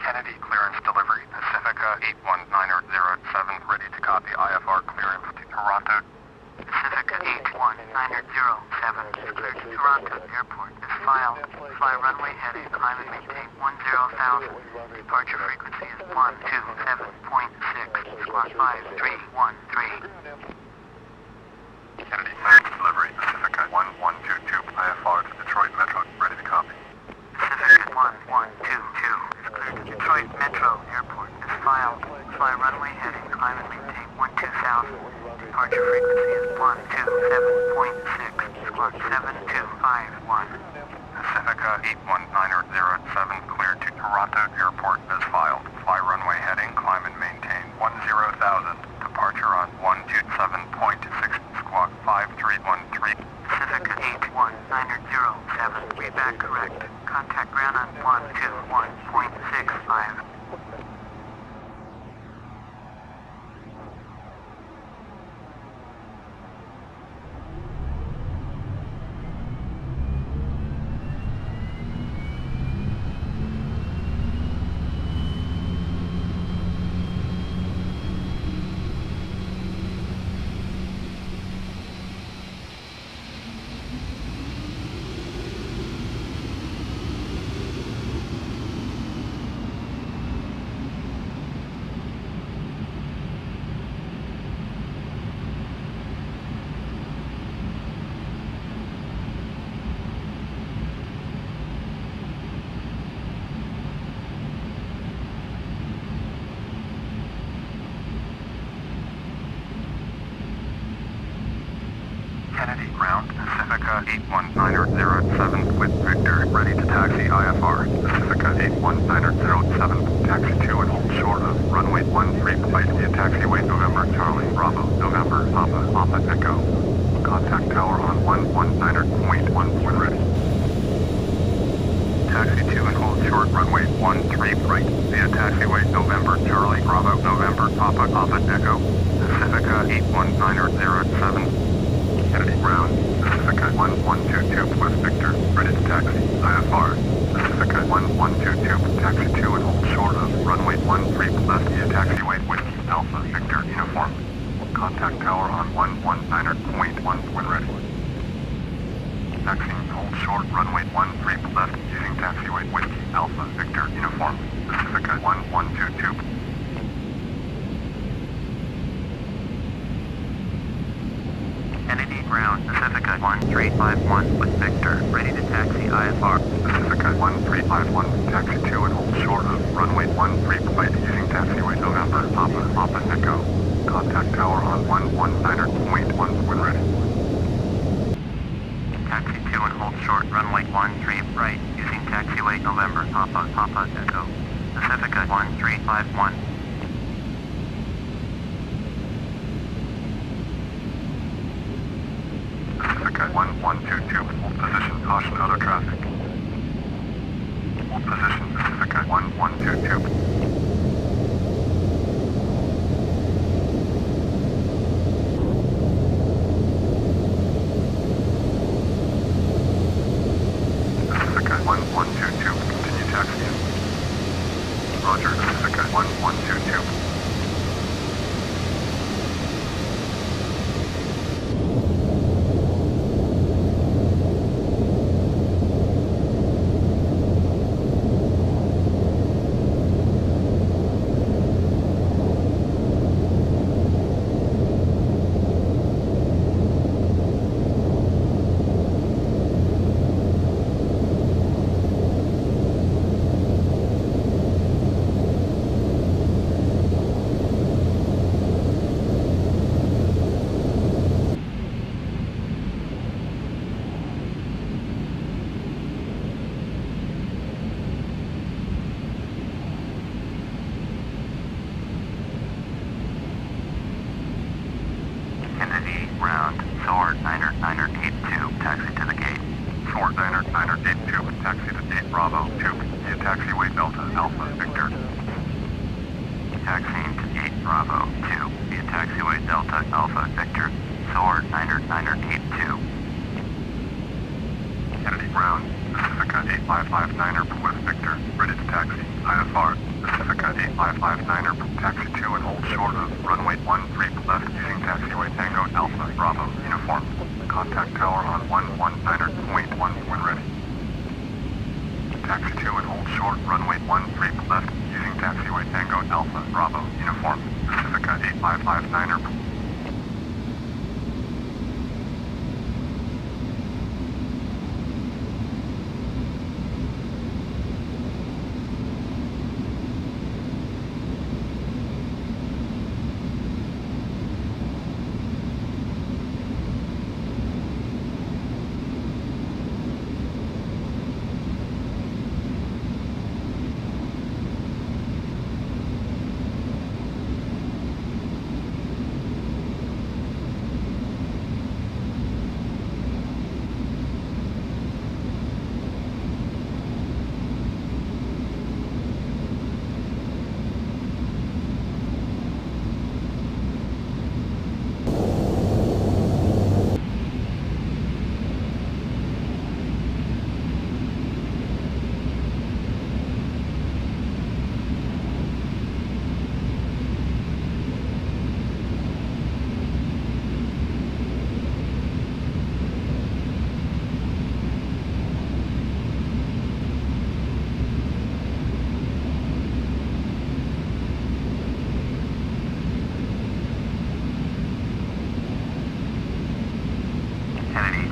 Kennedy clearance delivery, Pacifica 81907, ready to copy IFR clearance to Toronto. Pacifica 81907 is cleared to Toronto Airport. Is filed. Fly runway heading, climb and maintain 10,000. Departure frequency is 127.6, squawk 5313. Kennedy clearance delivery, Pacifica 1122, IFR to Detroit Metro, ready to copy. Pacifica 1122 is cleared to Detroit Metro Airport. Is filed. Fly runway heading, climb and maintain 12,000. Departure frequency is 127.6, squawk 7251. Pacifica 81907, cleared to Toronto Airport as filed. Fly runway heading, climb and maintain 10,000. Departure on 127.6, squawk 5313. Pacifica 81907, readback correct. Contact ground on 121.65. Kennedy ground, Pacifica 81907 with Victor, ready to taxi IFR. Pacifica 81907, taxi to and hold short of runway 13, flight via taxiway November Charlie Bravo, November Papa Echo. Contact tower on 119.1 when ready. Taxi to and hold short runway 13 right via taxiway November Charlie Bravo, November Papa Echo. Pacifica 81907. Kennedy ground, Pacifica 1122 with Victor, ready to taxi, IFR. Pacifica 1122, taxi to and hold short of runway 13 left via taxiway Whiskey Alpha Victor uniform. Contact tower on 119.1 when ready. Taxiing hold short runway 13 left using taxiway Whiskey Alpha Victor uniform. Pacifica 1122. Kennedy ground, Pacifica 1351 with Victor, ready to taxi IFR. Pacifica 1351, taxi to and hold short of runway 13 flight using taxiway November Papa Echo. Contact tower on 119.1 when ready. Taxi to and hold short runway 13 right using taxiway November Papa Echo. Pacifica 1351. Pacifica 1122, hold position, caution other traffic. Hold position, Pacifica 1122. Pacifica 1122, continue taxiing. Roger, Pacifica 1122. Kennedy ground, Sword 982, taxi to the gate. Sword 982, taxi to gate Bravo 2, via taxiway Delta Alpha Victor. Taxiing to gate Bravo 2, via taxiway Delta Alpha Victor. Sword 982. Kennedy ground, Pacifica 8559er with Victor, ready to taxi, IFR. Pacifica 8559er, taxi to and hold short of runway 13 left using taxiway Tango Alpha Bravo uniform. Contact tower on 119.1 when ready. Taxi to and hold short runway 13 left using taxiway Tango Alpha Bravo uniform. Pacifica 8559er.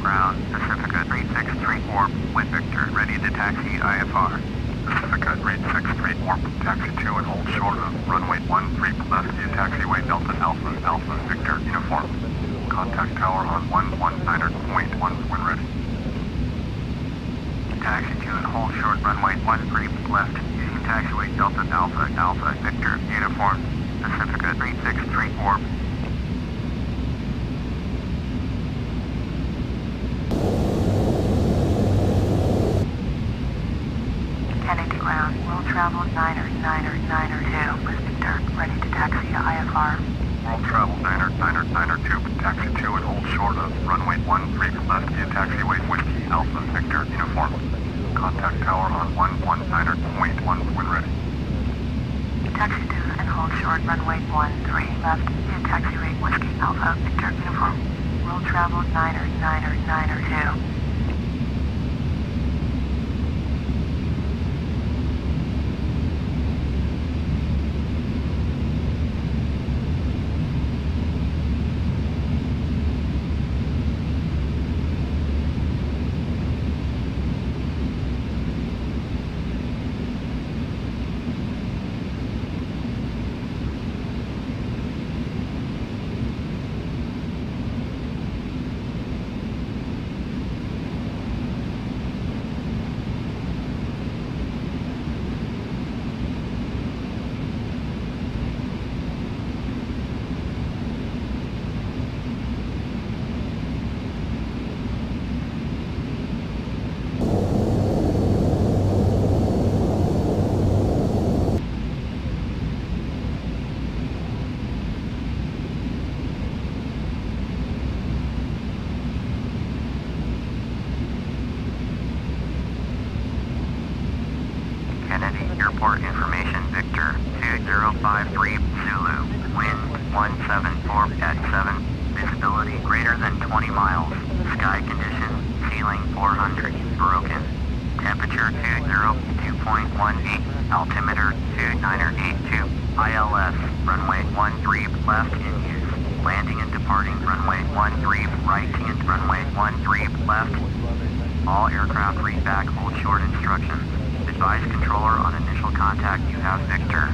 Ground, Pacifica 3634 with Victor, ready to taxi IFR. Pacifica 3634, taxi to and hold short of runway 13 left via taxiway Delta Alpha Alpha Victor uniform. Contact tower on 119.1 when ready. Taxi to and hold short runway 13 left using taxiway Delta Alpha Alpha Victor uniform. Pacifica 3634. Kennedy ground, world travel 9er with Victor, ready to taxi to IFR. World travel 9er 2, taxi to and hold short of runway 13 left via taxiway Whiskey Alpha Victor uniform. Contact tower on 119.1 when ready. Taxi to and hold short runway 13 left via taxiway Whiskey Alpha Victor uniform. World travel 9er 2. Airport information, Victor 2053 Zulu, wind 174 at 7, visibility greater than 20 miles, sky condition, ceiling 400, broken, temperature 202.18, altimeter 2982, ILS, runway 13 left in use, landing and departing runway 13 right and runway 13 left, all aircraft read back hold short instructions. Advise controller on initial contact you have Victor.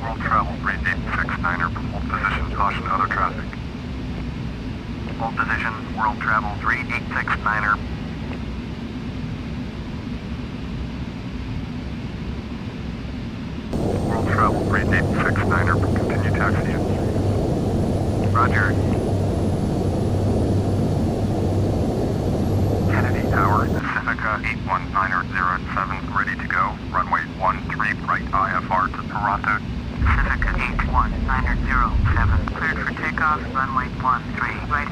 World Travel 3869er, hold position, caution other traffic. Hold position, World Travel 3869er. World Travel 3869er, continue taxi. Roger. Kennedy Tower, Pacifica 81907, ready to go. Runway 13 right IFR to Toronto. Pacifica 81907, cleared for takeoff, runway 13 right.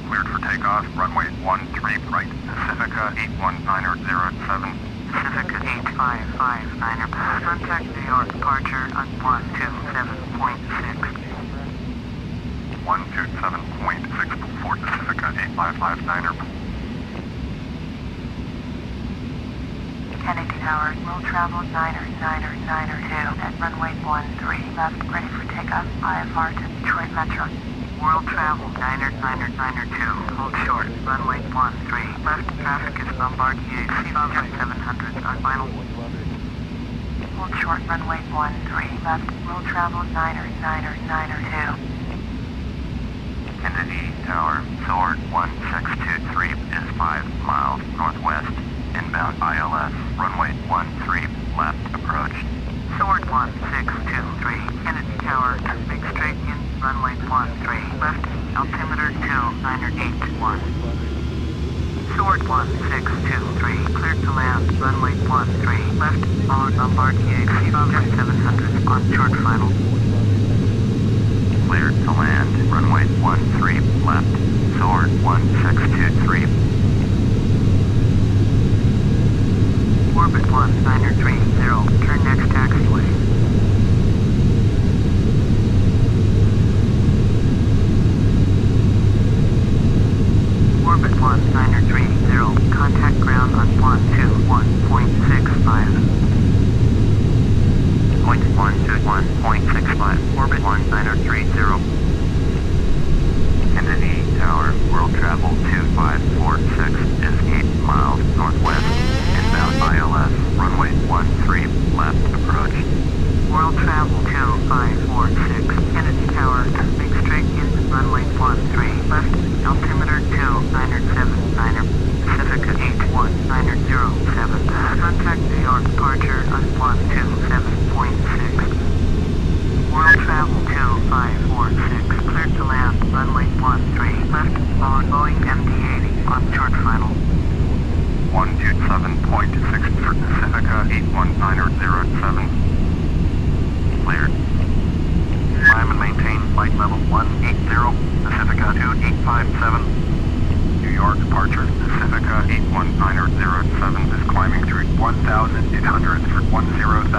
Cleared for takeoff, runway 13 right. Pacifica 81907. Pacifica 8559er, contact New York departure on 127.6. 127.6 for Pacifica 8559er. Kennedy Tower, will travel 9er2 at runway 13 left, ready for takeoff, IFR to Detroit Metro. World travel 9er2, hold short, runway 13 left, traffic is Bombardier C-Jet 700 on final. Hold short, runway 13 left, will travel 9er2. Kennedy Tower, Sword 1623 is 5 miles northwest. Inbound ILS, runway 13 left, approach. Sword 1623, Kennedy Tower, make straight in, runway 13 left, altimeter 2981. Sword 1623, cleared to land, runway 13 left, followed Bombardier C-Jet 700 on short final. Cleared to land, runway 13 left, Sword 1623. Orbit 1930, turn next taxiway. Orbit 1930, contact ground on 121.65. 121.65, orbit 1930. Kennedy Tower, world travel 2546 is 8 miles northwest. Inbound ILS, runway 13 left, approach. World travel 2546, Kennedy Tower, make straight in, runway 13 left, altimeter 2979er, Pacifica 81907, contact New York departure on 127.6. World travel 2546, cleared to land, runway 13 left, followed Boeing MD-80 on short final. 127.6 for Pacifica 81907. Cleared. Climb and maintain flight level 180, Pacifica 2857. New York departure, Pacifica 81907 is climbing through 1,800 for 10,000.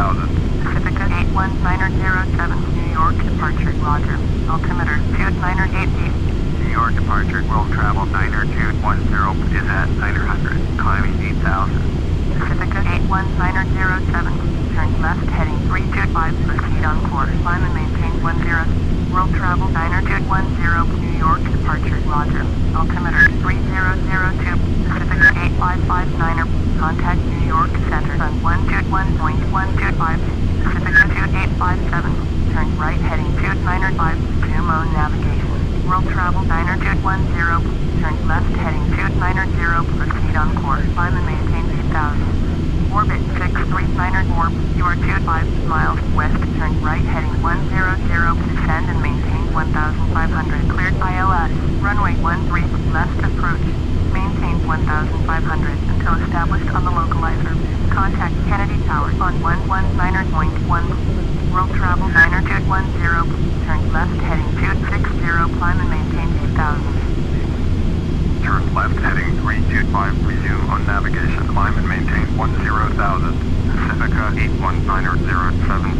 Pacifica 81907, New York departure, roger. Altimeter 2980. New York departure, world travel 90210 is at 900, climbing 8,000. Pacifica 81907, turn left heading 325, proceed on course, climb and maintain 10. World travel 90210, New York departure, roger. Altimeter 3002, Pacifica 8559er, contact New York Center on 121.125, Pacifica 2857, turn right heading 295, Sumo navigation. World travel 90210, turn left heading 290, proceed on course, climb and maintain 8,000. Orbit 639 you are 25 miles west, turn right heading 100, descend and maintain 1,500, cleared ILS, runway 13 left approach, maintain 1,500 until established on the localizer. Contact Kennedy Tower on 119.1. World travel 90210, turn left heading 260, climb and maintain 8,000. Turn left heading 325, resume on navigation, climb and maintain 10,000. Pacifica 81907.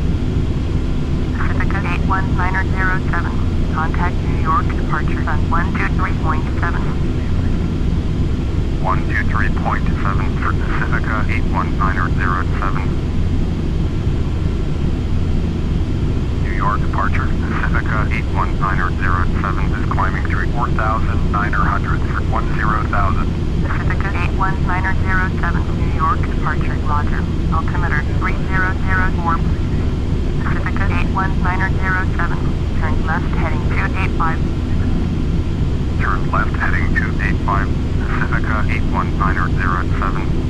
Pacifica 81907, contact New York departure on 123.7. 123.7 for Pacifica 81907. New York departure, Pacifica 81907 is climbing through 4,900 for 10,000. Pacifica 81907, New York departure, roger. Altimeter 3004. 81907. Turn left heading 285. Turn left heading 285, Pacifica 81907.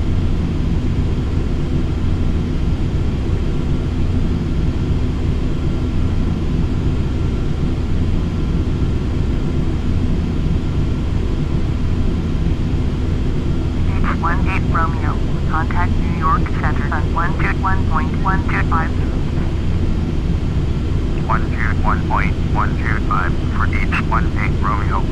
Romeo, contact New York Center on 121.125. 121.125 for each 18 Romeo.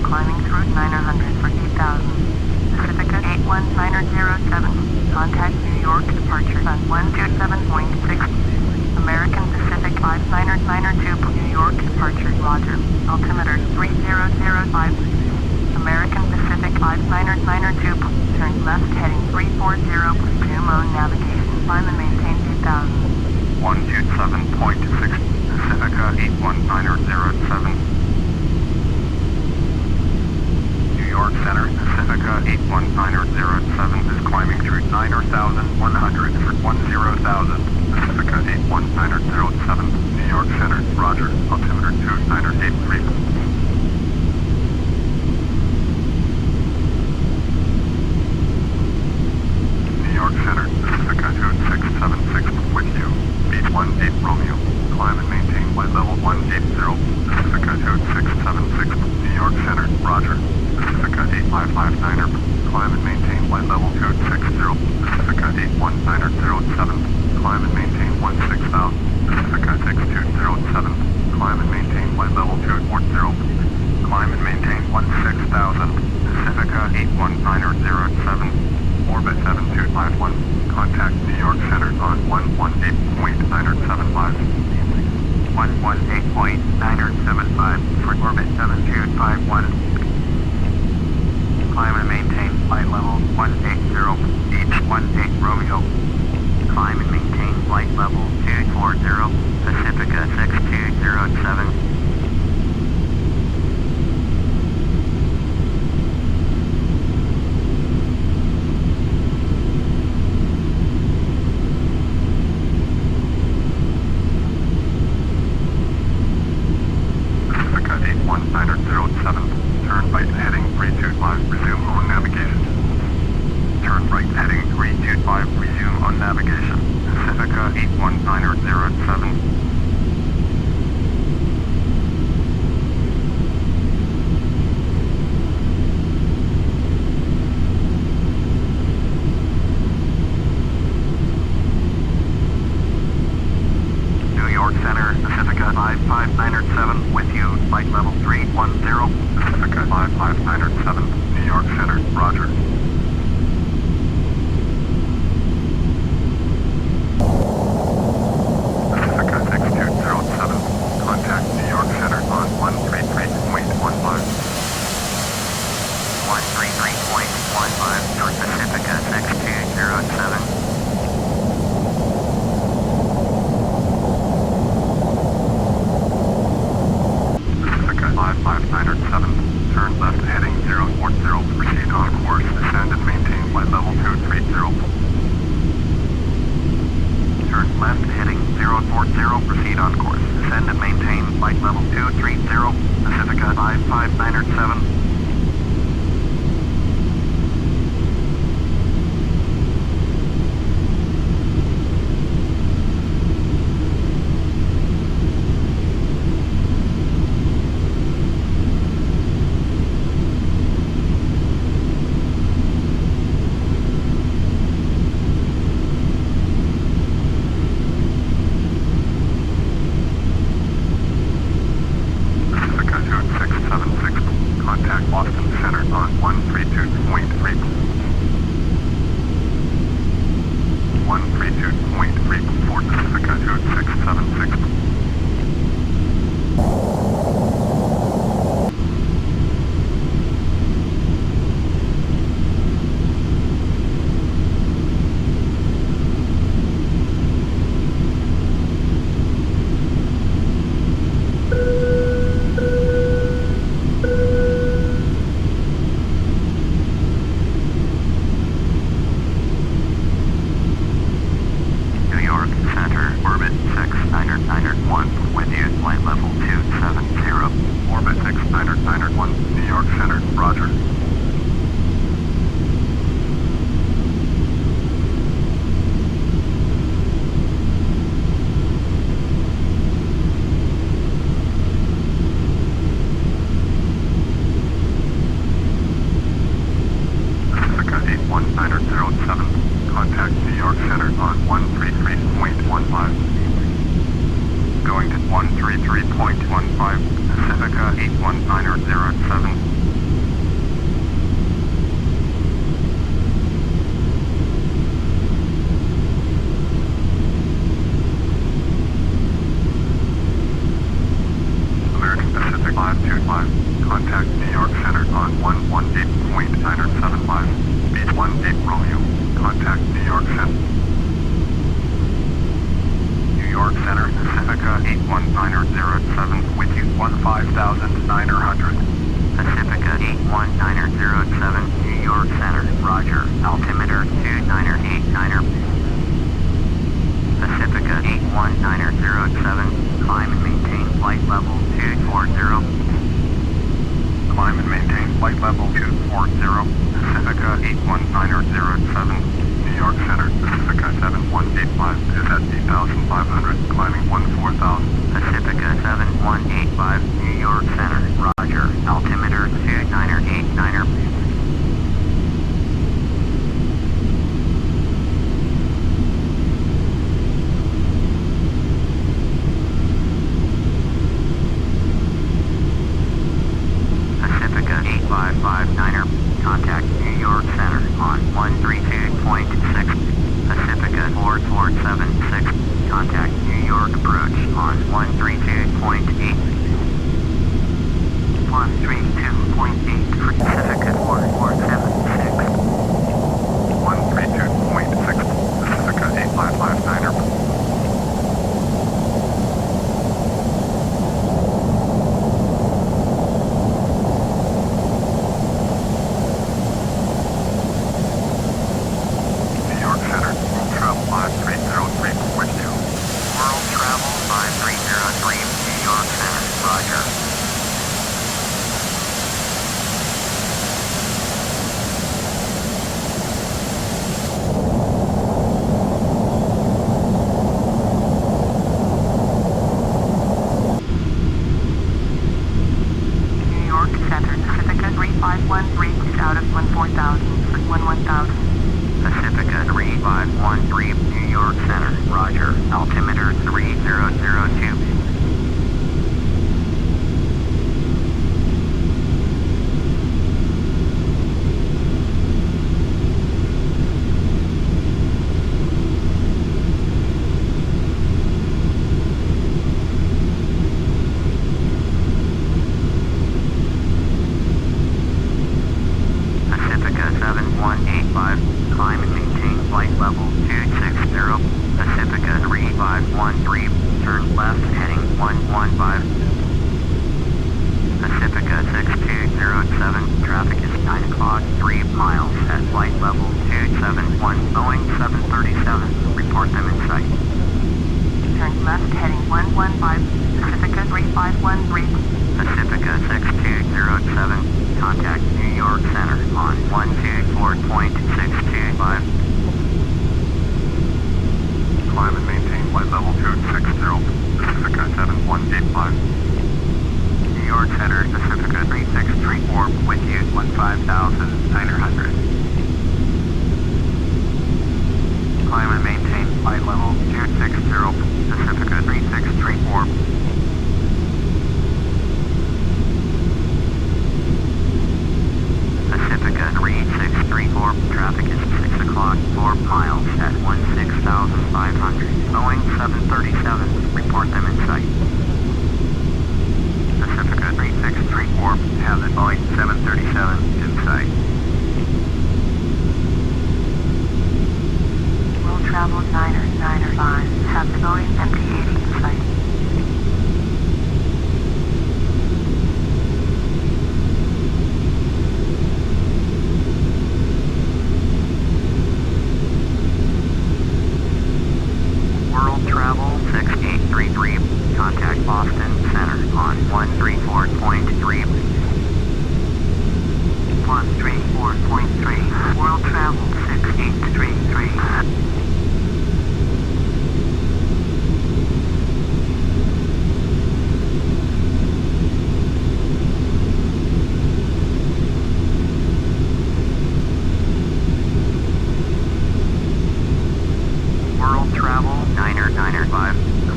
Climbing through 900 for 8,000. Pacifica 81907. Contact New York departure on 127.6. American Pacific 5992. New York departure, Roger. Altimeter 3005. American Pacific 5992. Turn left heading 340. Resume on navigation. Climb and maintain 2000. 127.6. Pacifica 81907. New York Center, Pacifica 81907 is climbing through 9,100 for 10,000. Pacifica 81907, New York Center, Roger, altimeter 2983. New York Center, Pacifica 2676 with you, beach 18 Romeo, climb and maintain flight level 180, Pacifica 2676, New York Center, Roger. Pacifica 8559er, climb and maintain flight level 260, Pacifica 81907, climb and maintain 16,000, Pacifica 6207, climb and maintain flight level 240, climb and maintain 16,000, Pacifica 81907, orbit 7251, contact New York Center on 118.975. 118.975 for orbit 7251. Climb and maintain flight level 180, each 18 Romeo. Climb and maintain flight level 240, Pacifica 6207. Pacifica 81907. Turn right heading 325, resume on navigation. Turn right heading 325, resume on navigation. Pacifica 81907. New York Center, Pacifica 55907 with you, flight level 310. Pacifica 55907, New York Center, Roger. Pacifica 6207, contact New York Center on 133.15. 133.15 for Pacifica 6207. Pacifica 55907, turn left heading 040, proceed on course, descend Center on 133.15. Going to 133.15, Pacifica 81907. American Pacific 525. Contact New York Center on 118.975. Beach 18 Romeo. Contact New York Center. New York Center, Pacifica 81907 with you 15900. Pacifica 81907, New York Center, roger. Altimeter 2989er. Pacifica 81907, climb and maintain flight level 240. Climb and maintain flight level 240. Pacifica 81907. New York Center, Pacifica 7185 is at 8,500, climbing 14,000. Pacifica 7185, New York Center, roger. Altimeter 2989er. Pacifica 8559er, contact New York Center on 132.6. Pacifica 4476, contact New York approach on 132.8. 132.8 for Pacifica 4476. 132.6, Pacifica 8559er. Pacifica 3513, New York Center, roger. Altimeter 3002. Pacifica 7185, climb and maintain flight level 260. Pacifica 3513, turn left heading 115. Pacifica 6207, traffic is 9 o'clock, 3 miles at flight level 271, Boeing 737, report them in sight. Turn left heading 115, Pacifica 3513. Pacifica 6207, contact New York Center on 124.625. Climb and maintain flight level 260, Pacifica 7185. New York Center, Pacifica 3634, with you 15,900. Climb and maintain flight level 260, Pacifica 3634. Pacifica 3634, traffic is 6 o'clock, 4 miles at 16,500. Boeing 737, report them in sight. Pacifica 3634, have the Boeing 737 in sight. Will travel 995, have the Boeing MD-80 in sight. Travel 6833, contact Boston Center on 134.3. 134.3, World Travel 6833.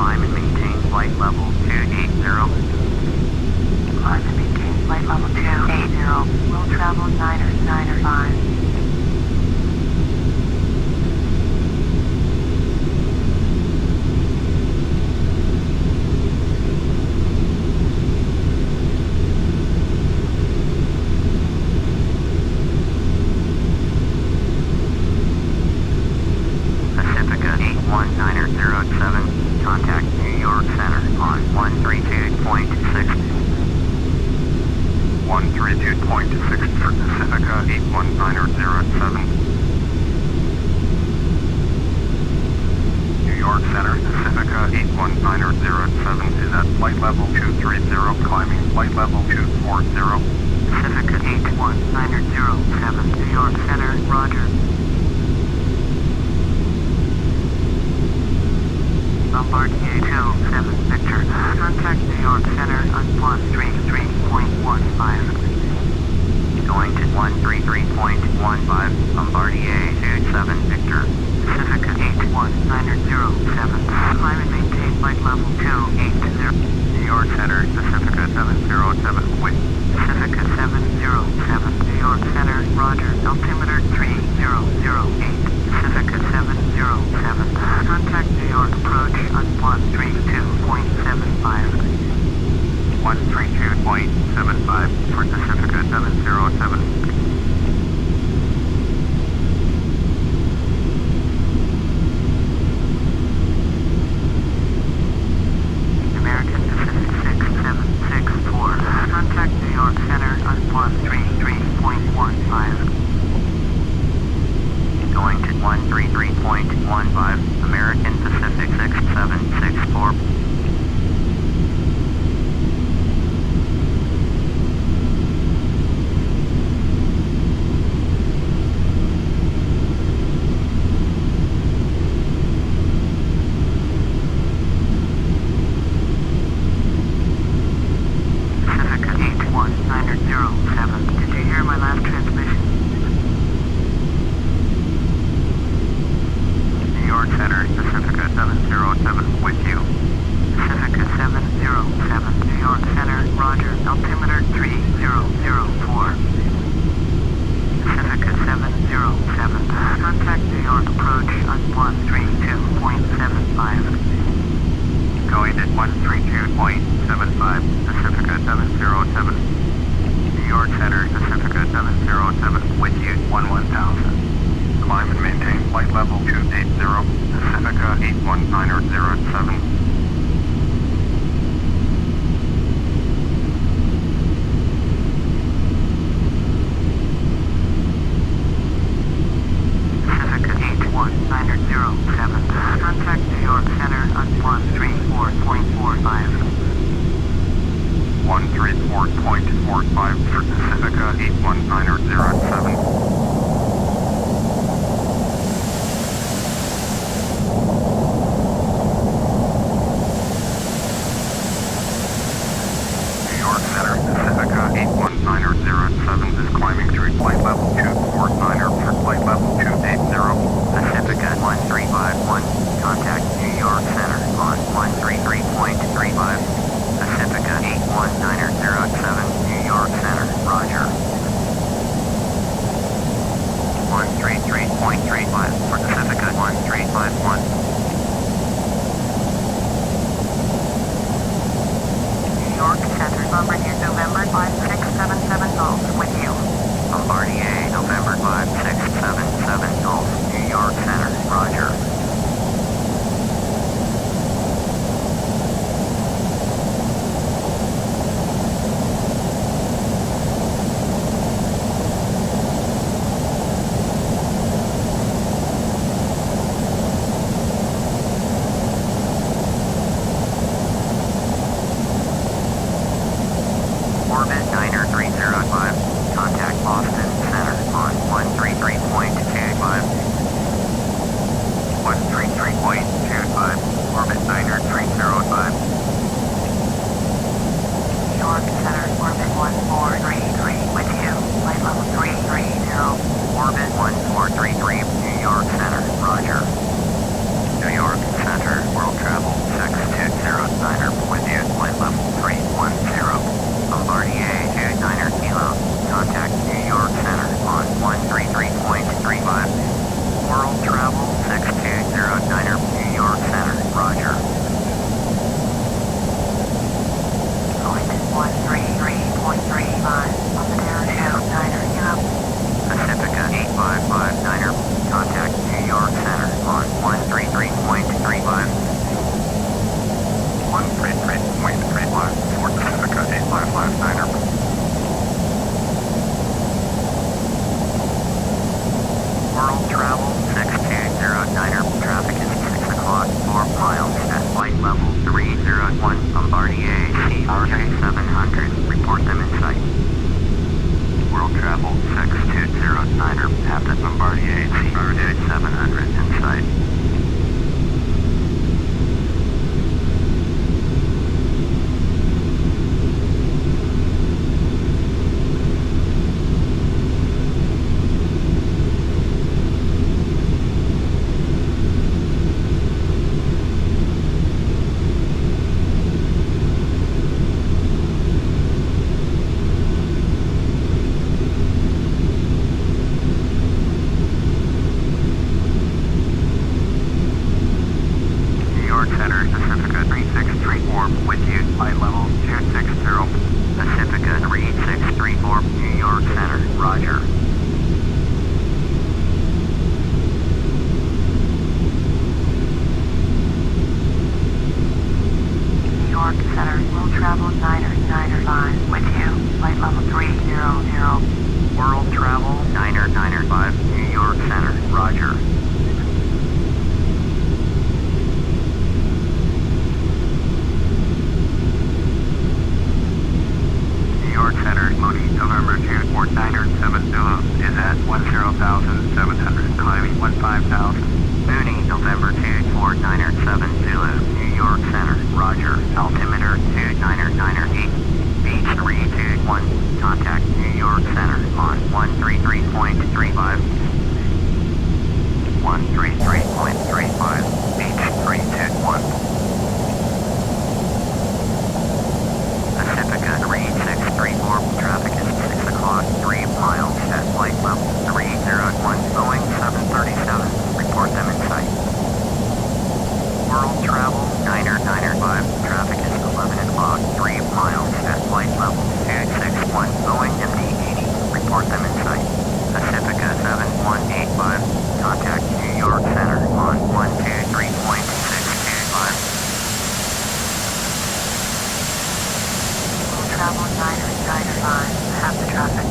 Climb and maintain flight level 280. Climb and maintain flight level 280. Will travel 905. Pacifica 81907, contact New York Center on 132.6. 132.6 for Pacifica 81907. New York Center, Pacifica 81907 is at flight level 230, climbing flight level 240. Pacifica 81907, New York Center, roger. Bombardier 27 Victor, contact New York Center on 133.15. Going to 133.15, Bombardier 27 Victor. Pacifica 81907, climb and maintain flight level 280. New York Center, Pacifica 707, wind. Pacifica 707, New York Center, roger, altimeter 3008. Pacifica 707, contact New York approach on 132.75. 132.75 for Pacifica 707. American Pacific 6764, contact New York Center on 133.15. Going to 133.15, American Pacific 6764. Pacifica 81907, did you hear my last transmission? New York Center, Pacifica 707, with you. Pacifica 707, New York Center, roger, altimeter 3004. Pacifica 707, contact New York approach on 132.75. Going at 132.75, Pacifica 707. New York Center, Pacifica 707, with you, 1000. Climb and maintain flight level 280, Pacifica 81907. Pacifica 81907, contact New York Center on 134.45. 134.45 for Pacifica 81907. New York Center, Pacifica 81907 is climbing through flight level 249 for flight level 280. Pacifica 1351, contact New York Center on 133.35. Pacifica 81907, New York Center, roger. 133.35 for Pacifica 1351. New York Center, Bombardier November 5677 Golf, with you. Bombardier November 5677 Golf, New York Center, roger. Orbit 90305, contact Boston Center on 133.25. 133.25, orbit 90305. New York Center, orbit 1433, with you, flight level 330. Orbit 1433, New York Center, roger. New York Center, world travel 62. November 249er7 Zulu, New York Center, Roger, altimeter 299er8, beach 321, contact New York Center on 133.35, 133.35, beach 321. Pacifica 3634, traffic is 6 o'clock, 3 miles at flight level 301, Boeing 737, report them in sight. World Travel 9er traffic is 11 o'clock, 3 miles at flight level 261, Boeing MD-80, report them in sight. Pacifica 7185, contact New York Center on 123.625. Travel 995, have the traffic.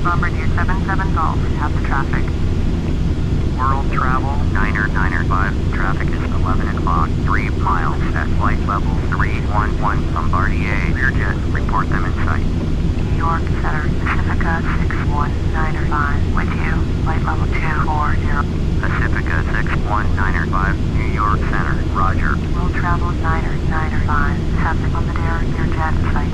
Bombardier 77 Golf, have the traffic. World Travel 9er traffic is 11 o'clock, 3 miles at flight level 311, Bombardier Learjet, report them in sight. New York Center, Pacifica 61905, with you, flight level 240. Pacifica 61905, New York Center, Roger. World Travel 995, have the Bombardier Learjet in sight.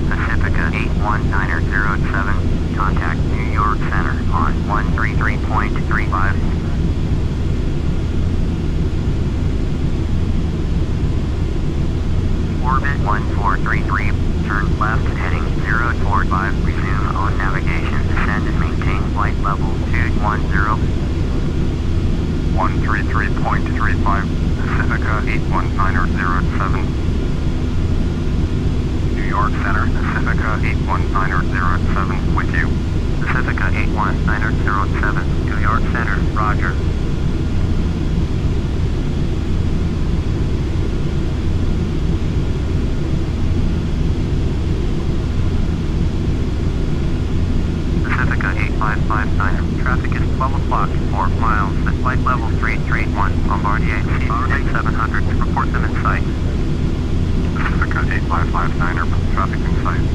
Pacifica 81907, contact New York Center on 133.35. Orbit 1433, turn left heading 0 toward 5, resume on navigation, descend and maintain flight level 210. 133.35, Pacifica 81907. New York Center, Pacifica 81907, with you. Pacifica 81907, New York Center, Roger. Pacifica 8559, traffic is 12 o'clock, 4 miles at flight level 331, Bombardier C-700, report them in sight. Pacifica 8559er, traffic in sight.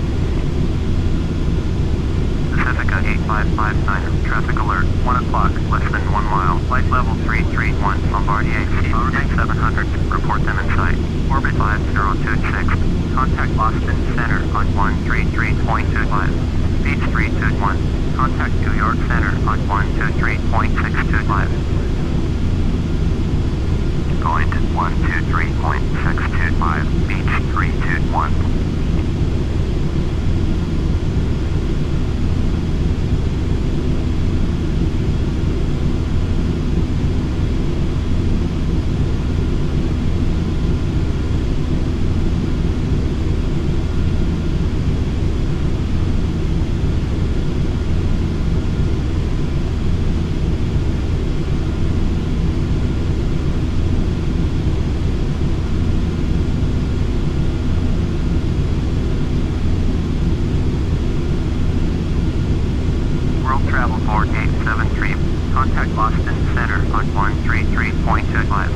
Pacifica 8559, traffic alert, 1 o'clock, less than 1 mile, flight level 331, Bombardier C-700, report them in sight. Orbit 5026, contact Boston Center on 133.25, beach 321, contact New York Center on 123.625. Going to 123.625, beach 321. Travel 4873, contact Boston Center on 133.25.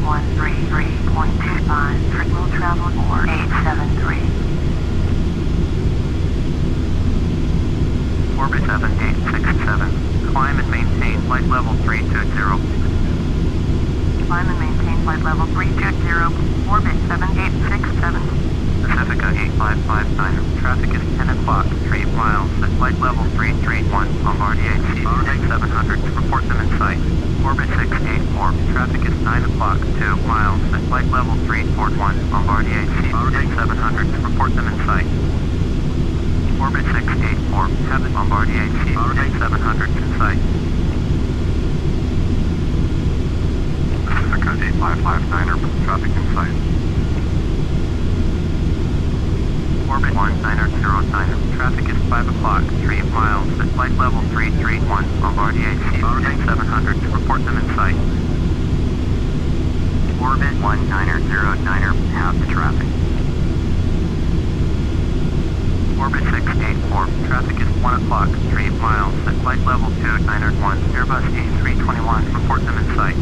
133.25, for World Travel 4873. Orbit 7867, climb and maintain flight level 320. Climb and maintain flight level 320, orbit 7867. Pacifica 8559, traffic is 10 o'clock, 3 miles at flight level 331, Bombardier C-700, report them in sight. Orbit 684, traffic is 9 o'clock, 2 miles at flight level 341, Bombardier C-700, report them in sight. Orbit 684, have the Bombardier C-700 in sight. Pacifica 8559er, traffic in sight. Orbit 1909. Traffic is 5 o'clock, 3 miles at flight level 331. Bombardier C 700 to report them in sight. Orbit 1909, have the traffic. Orbit 684, traffic is 1 o'clock, 3 miles at flight level 291. Airbus A321, report them in sight.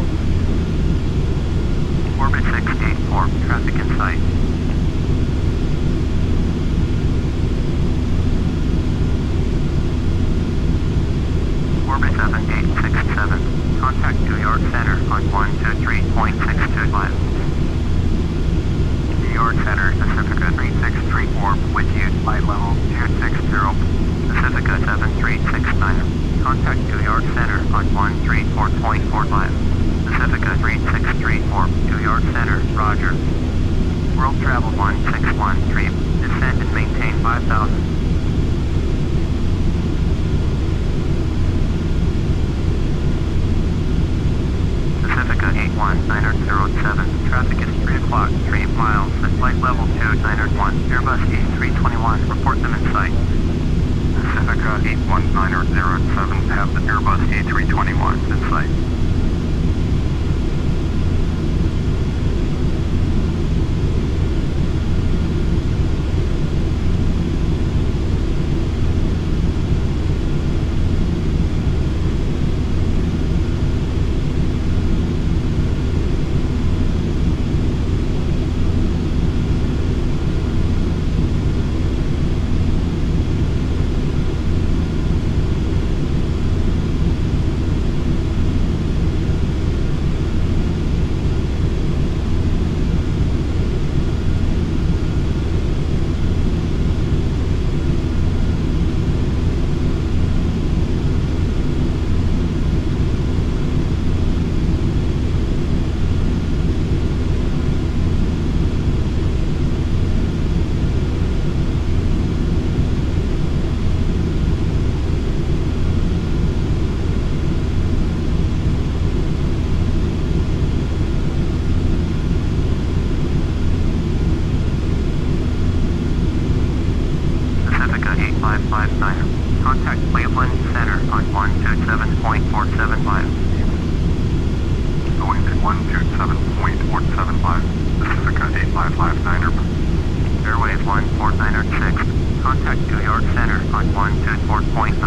Orbit 684, traffic in sight. Orbit 7867, contact New York Center on 123.625. New York Center, Pacifica 3634, with you, flight level 260. Pacifica 7369, contact New York Center on 134.45. Pacifica 3634, New York Center, roger. World Travel 1613, descend and maintain 5000. Pacifica 81907, traffic is 3 o'clock, 3 miles at flight level 291. Airbus A321, report them in sight. Pacifica 81907, have the Airbus A321 in sight. Contact Cleveland Center on 127.475. Going to 127.475, Pacifica 8559er. Airways 14906. Contact New York Center on 124.9.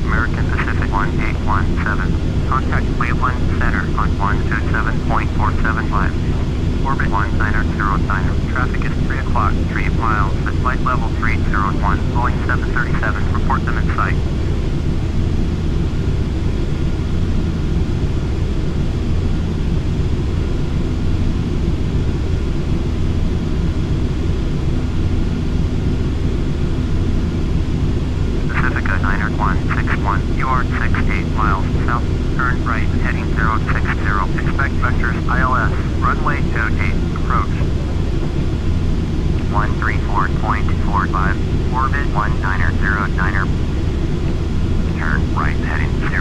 American Pacific 1817. Contact Cleveland Center on 127.475. Orbit 1909. Traffic is 3 o'clock, 3 miles at flight level 301. Boeing 737, report them in sight. Pacifica 90161, you are 68 miles south, turn right, heading 060. Expect vectors ILS, runway 28, approach. 134.45, orbit 1909er. Turn right, heading 060.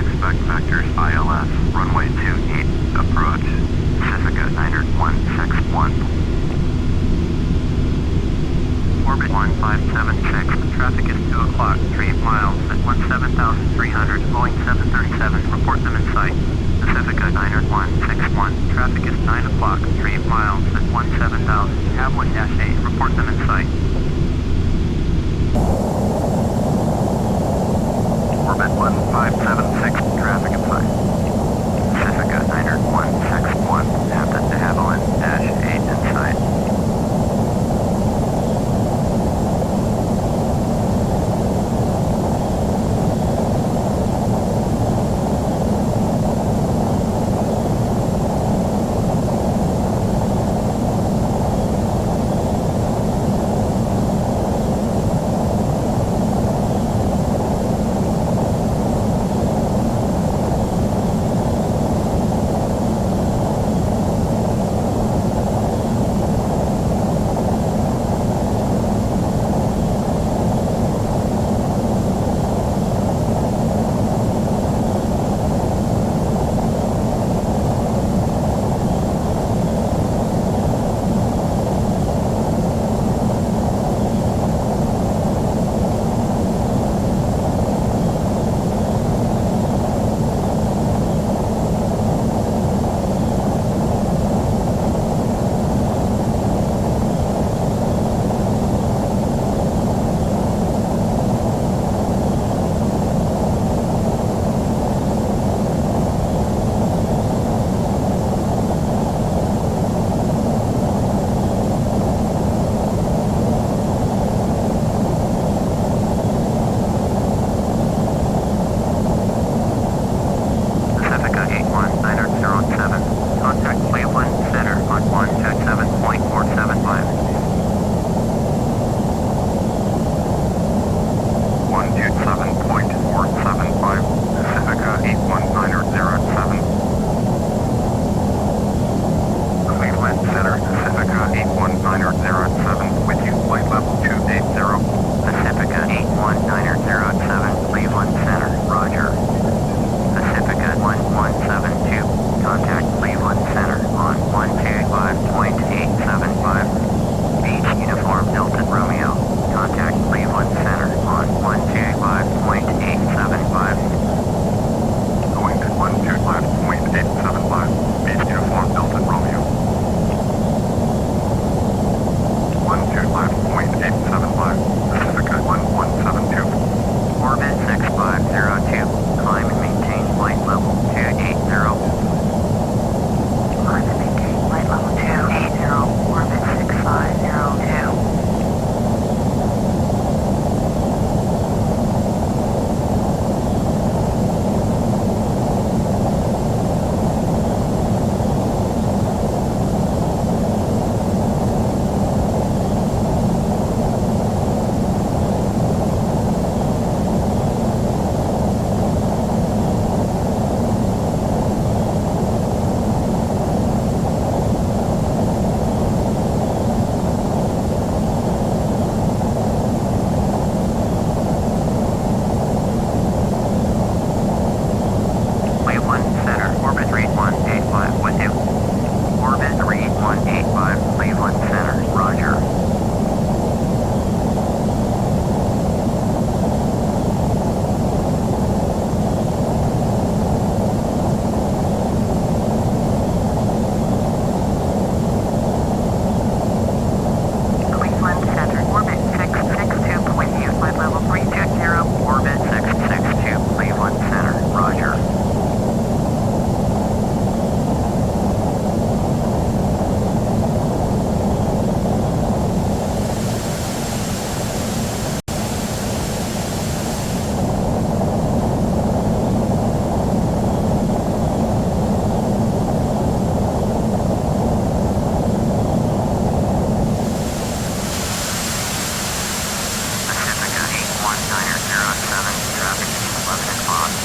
Expect vectors ILS, runway 28, approach. Pacifica 90161. Orbit 1576, traffic is 2 o'clock, 3 miles at 17,300, Boeing 737, report them in sight. Pacifica 90161, traffic is 9 o'clock, 3 miles at 17,000, Hamlin-8, report them in sight. Orbit 1576, traffic in sight. Pacifica 90161, have the de Havilland-8 in sight.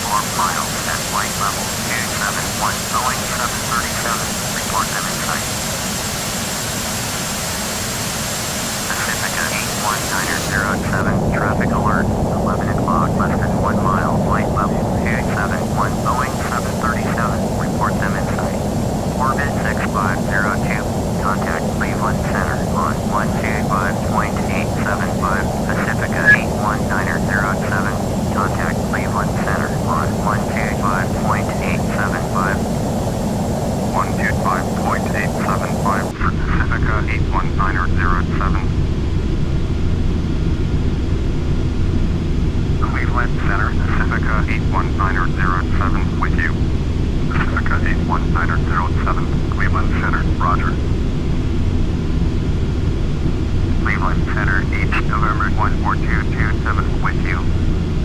miles at flight level 271, Boeing 737. Report them in sight. Pacifica 81907, traffic alert, 11 o'clock, less than 1 mile, flight level 271, Boeing 737, report them in sight. Orbit 6502, contact Cleveland Center on 125.875, Pacifica 81907, contact Cleveland Center on 125.875. 125.875 for Pacifica 81907. Cleveland Center, Pacifica 81907 with you. Pacifica 81907, Cleveland Center, roger. Cleveland Center, Beach, November 14227 with you.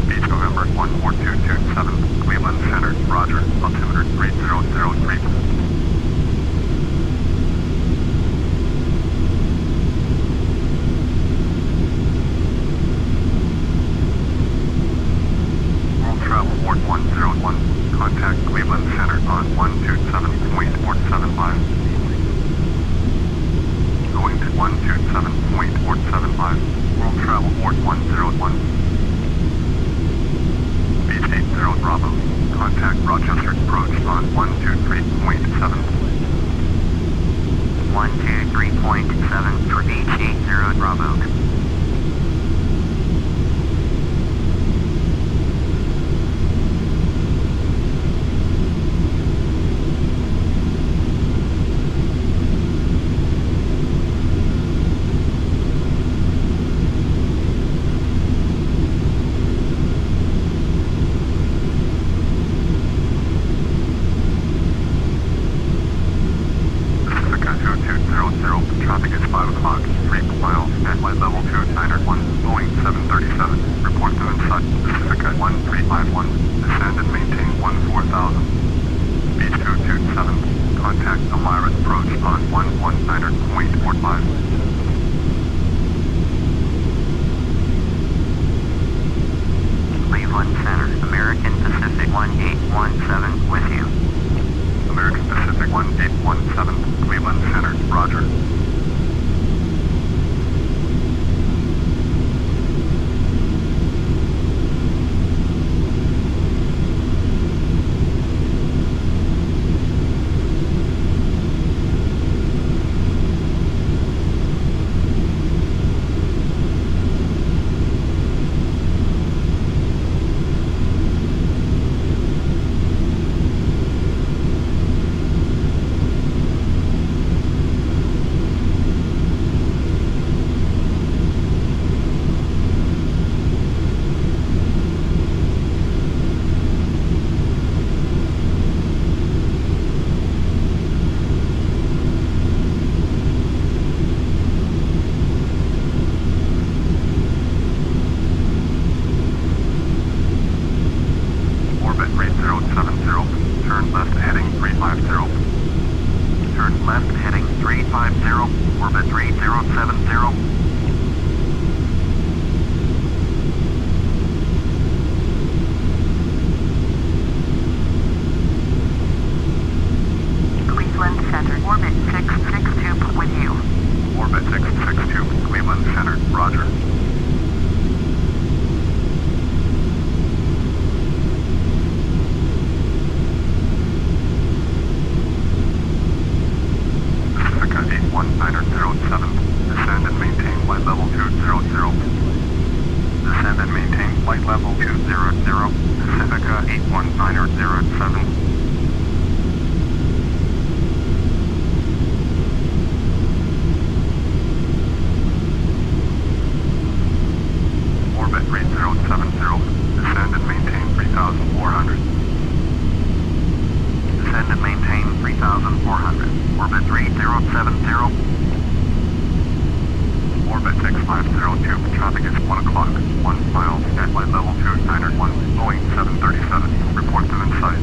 Beach, November 14227, Cleveland Center, roger. Altimeter 3003. Travel Port 101, contact Cleveland Center on 127.475. Going to 127.475, World Travel Port 101. Beach 80 Bravo, contact Rochester approach on 123.7. 123.7 for Beach 80 Bravo. Traffic is 5 o'clock, 3 miles, at flight level 291, Boeing 737. Report them in sight. Pacifica 1351, descend and maintain 14,000. Beach 227, contact Elmira approach on 119.45. Cleveland Center, American Pacific 1817 with you. American Pacific 1817, Cleveland Center, roger. Turn left heading 350. Turn left heading 350, orbit 3070. Cleveland Center, orbit 662 with you. Orbit 662, Cleveland Center, roger. Pacifica 81907, descend and maintain flight level 200. Descend and maintain flight level 200, Pacifica 81907. Orbit 3070, descend and maintain 3,400. Descend and maintain 3,400. Orbit 3070. Orbit 6502, traffic is 1 o'clock, 1 mile, at flight level 291, Boeing 737, report them in sight.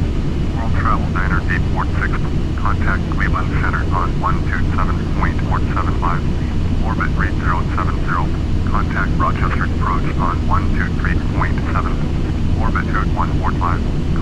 World Travel Diner 846, contact Cleveland Center on 127.475. Orbit 3070, contact Rochester approach on 123.7. Orbit 2145,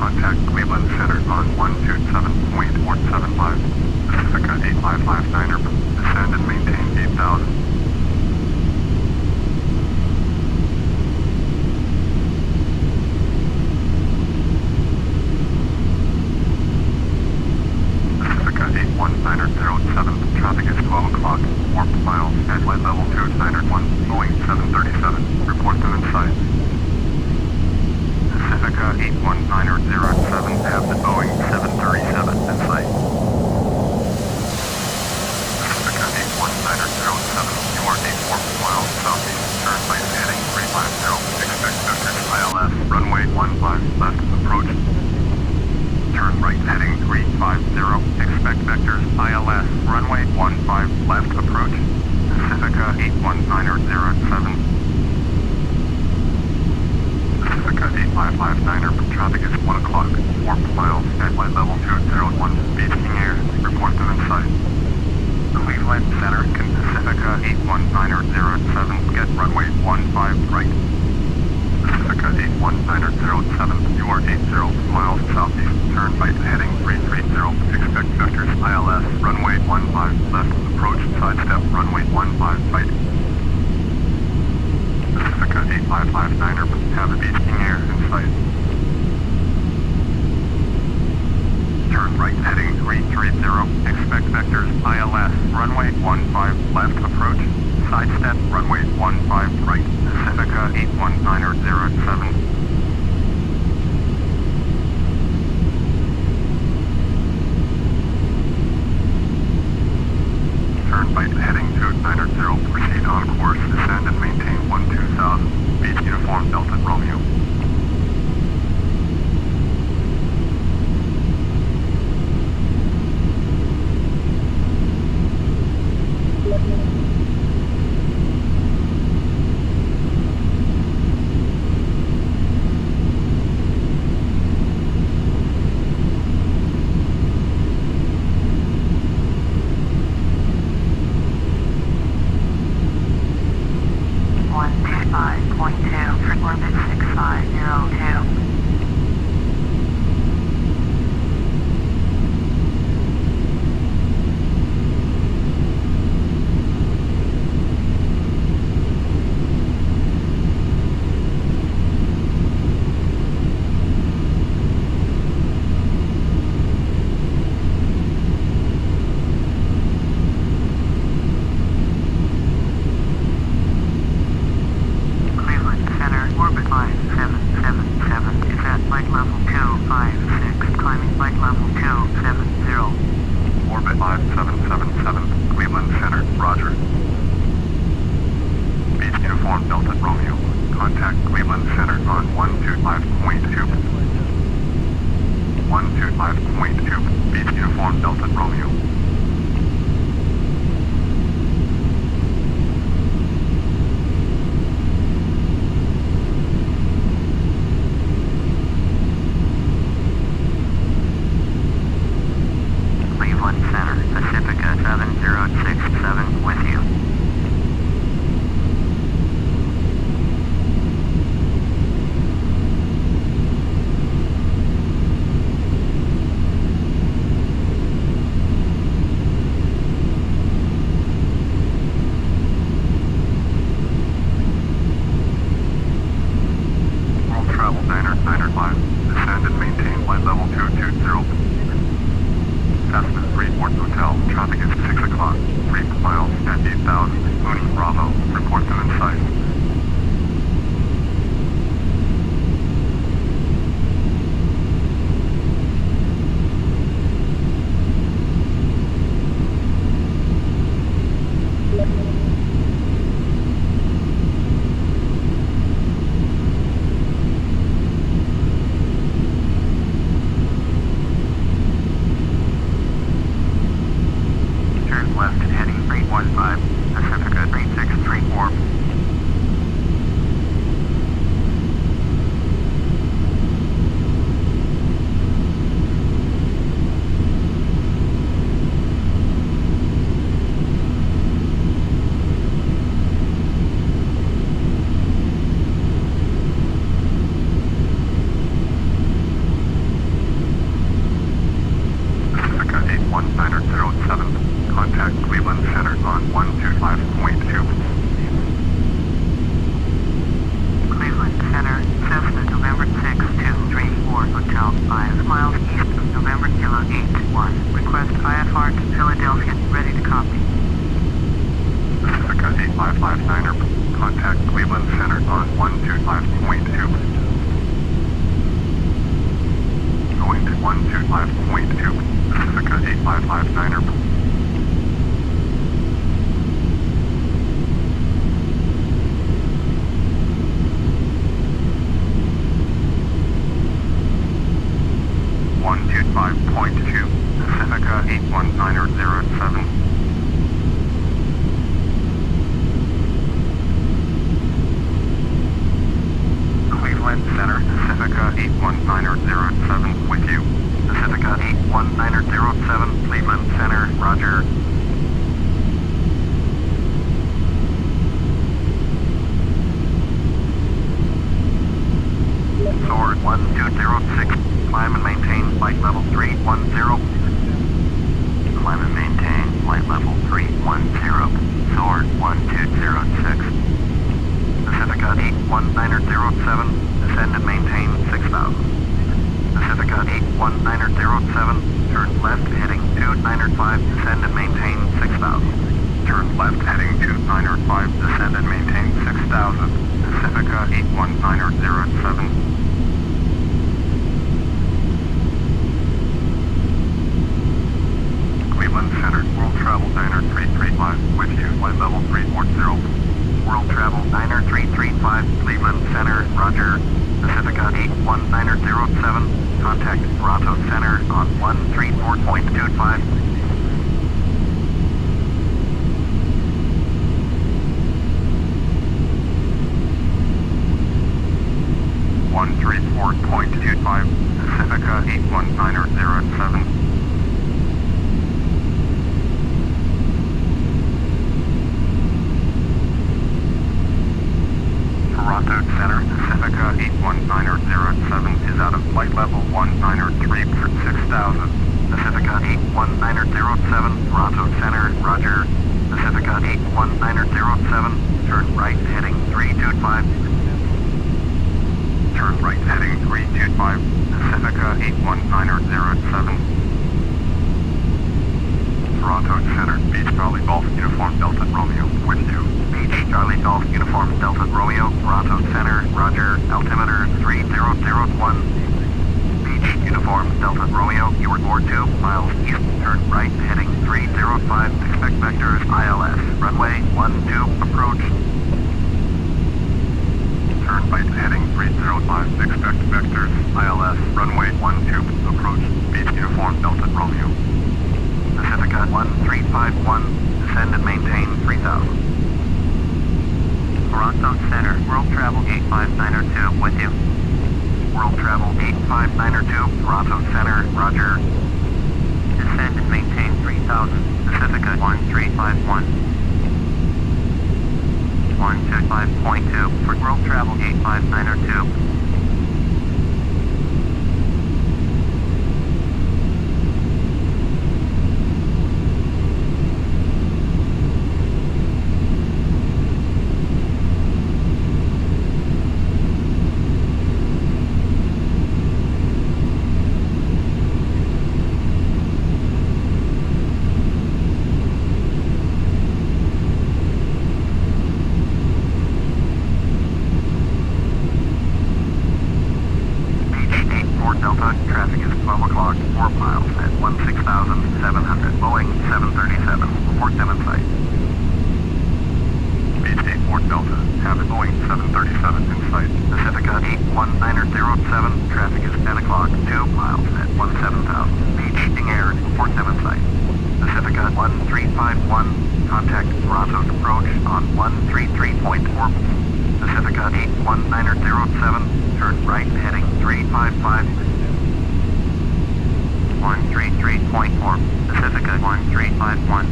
15 left approach. Turn right heading 350. Expect vectors ILS. Runway 15 left approach. Pacifica 81907. Pacifica 8559er. Traffic is 1 o'clock. 4 miles at flight level 201. Beaching air. Report to inside. Cleveland Center. Pacifica 81907. Get runway 15 right. Pacifica 81907. You are 80 miles southeast. Turn right heading 330. Expect vectors ILS. Runway 15 left approach. Sidestep runway 15 right. Pacifica 8559er. Have a beaching air in sight. Turn right heading 330. Expect vectors ILS. Runway 15 left approach. Sidestep runway 15 right. Pacifica 81907. Turn right heading 290. Proceed on course. Descend and maintain 12000. Beach uniform Delta Romeo. Cleveland Center, Pacifica 81907 with you. Pacifica 81907, Cleveland Center, roger. Sword 1206, climb and maintain flight level 310. Climb and maintain flight level 310. Sword 1206. Pacifica 81907, descend and maintain 6000. Pacifica 81907, turn left heading 2905, descend and maintain 6000. Turn left heading 2905, descend and maintain 6000. Pacifica 81907. Cleveland Center, World Travel Diner 335, with you, flight level 340. World Travel Diner 335, Cleveland Center, roger. Pacifica 81907, contact Toronto Center on 134.25. Pacifica 81907. Toronto Center, Pacifica 81907 is out of flight level 193 for 6000. Pacifica 81907, Toronto Center, roger. Pacifica 81907, turn right heading 325. Turn right heading 325, Pacifica 81907. Toronto Center, Beach Charlie Golf Uniform Delta Romeo, with you. Beach Charlie Golf Uniform Delta Romeo, Toronto Center, roger. Altimeter 3001. Beach Uniform Delta Romeo, you are 2 miles east, turn right heading 305, expect vectors ILS, runway 12, approach. Turn right heading 305, expect vectors ILS, runway 12, approach. Beach Uniform Delta Romeo. Pacifica 1351, descend and maintain 3000. Toronto Center, World Travel 85902, with you. World Travel 85902, Toronto Center, roger. Descend and maintain 3000, Pacifica 1351. 125.2 for World Travel 85902. Delta, traffic is 12 o'clock, 4 miles at 16,700, Boeing 737, report them in sight. Beach 84 Delta, have it Boeing 737 in sight. Pacifica 81907, traffic is 10 o'clock, 2 miles at 17,000, Beach, King Air, report them in sight. Pacifica 1351, contact Toronto's approach on 133.4. Pacifica 81907, turn right heading 355. 133.4, Pacifica 1351.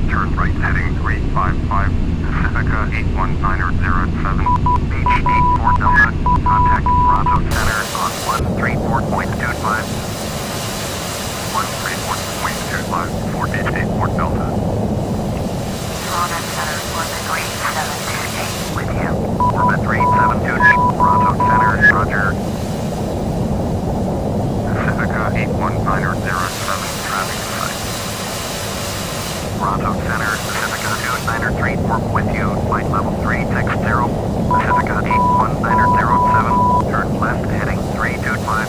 Turn right heading 355, Pacifica 81907. Beach 84 Delta, contact Toronto Center on 134.25. 134.25 for Beach 84 Delta. Toronto Center, orbit 3728, with you. Orbit 3728, Toronto Center, roger. Pacifica 81907, traffic in sight. Toronto Center, Pacifica 29334, with you, flight level 360. Pacifica 81907, turn left heading 325.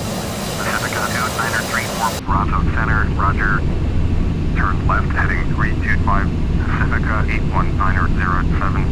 Pacifica 29334, Toronto Center, roger. Turn left heading 325, Pacifica 81907.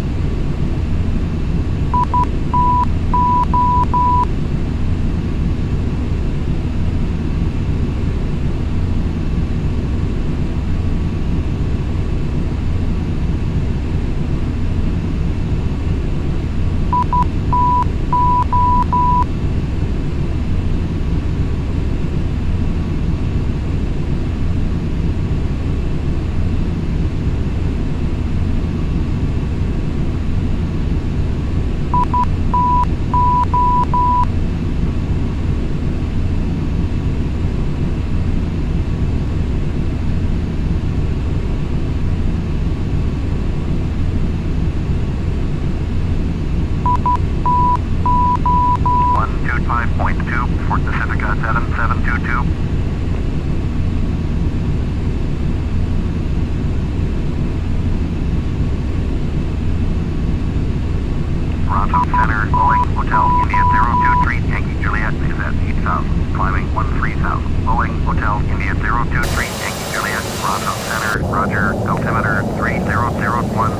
Center, Boeing, Hotel, India 023, Yankee Juliet is at 8,000, climbing 13,000. Boeing, Hotel, India 023, Yankee Juliet, Toronto Center, Roger, altimeter 3001.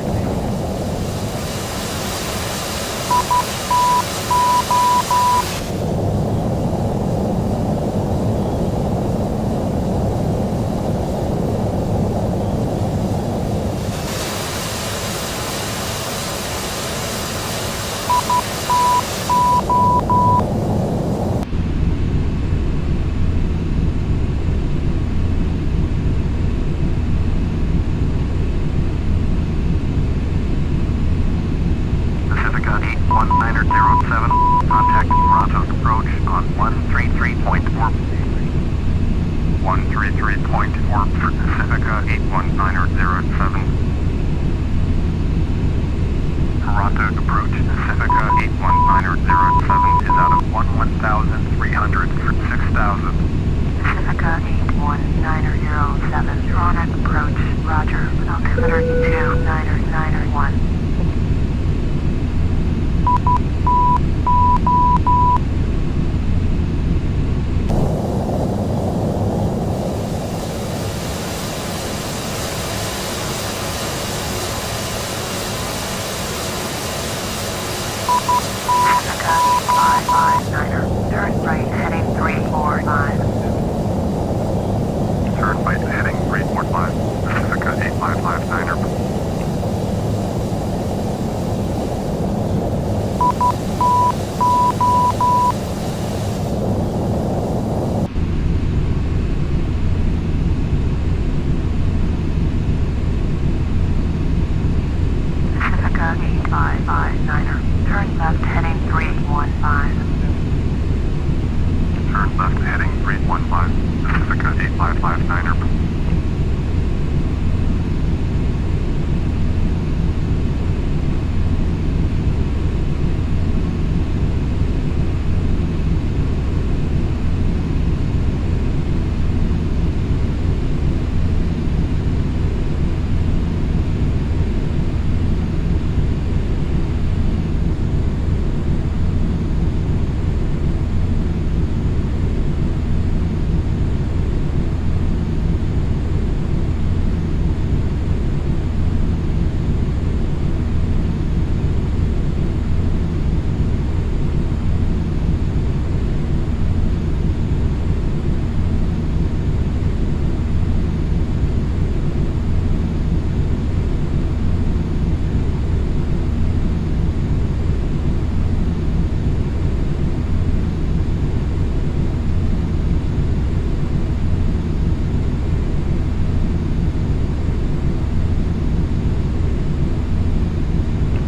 Pacifica 81907, contact Toronto approach on 133.4. 133.4 for Pacifica 81907. Toronto approach, Pacifica 81907 is out of 11,300 for 6,000. Pacifica 81907, Toronto approach, Roger, altimeter 2991. Pacifica 8559er, turn right heading 345. Turn right heading 345, Pacifica 8559er. Pacifica 8559er, turn left heading 315. Turn left heading 315, Pacifica 8559er.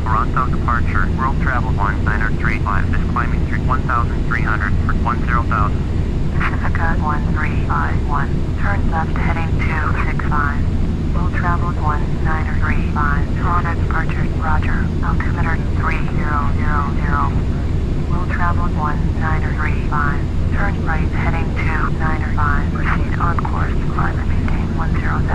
Toronto departure, world travel 19035 is climbing through 1,300 for 10,000. Pacifica 1351, turn left heading 265. Will travel 1935, Toronto departure, Roger, altimeter 3000. Will travel 1935, turn right heading 295, proceed on course, climb and maintain 10,000.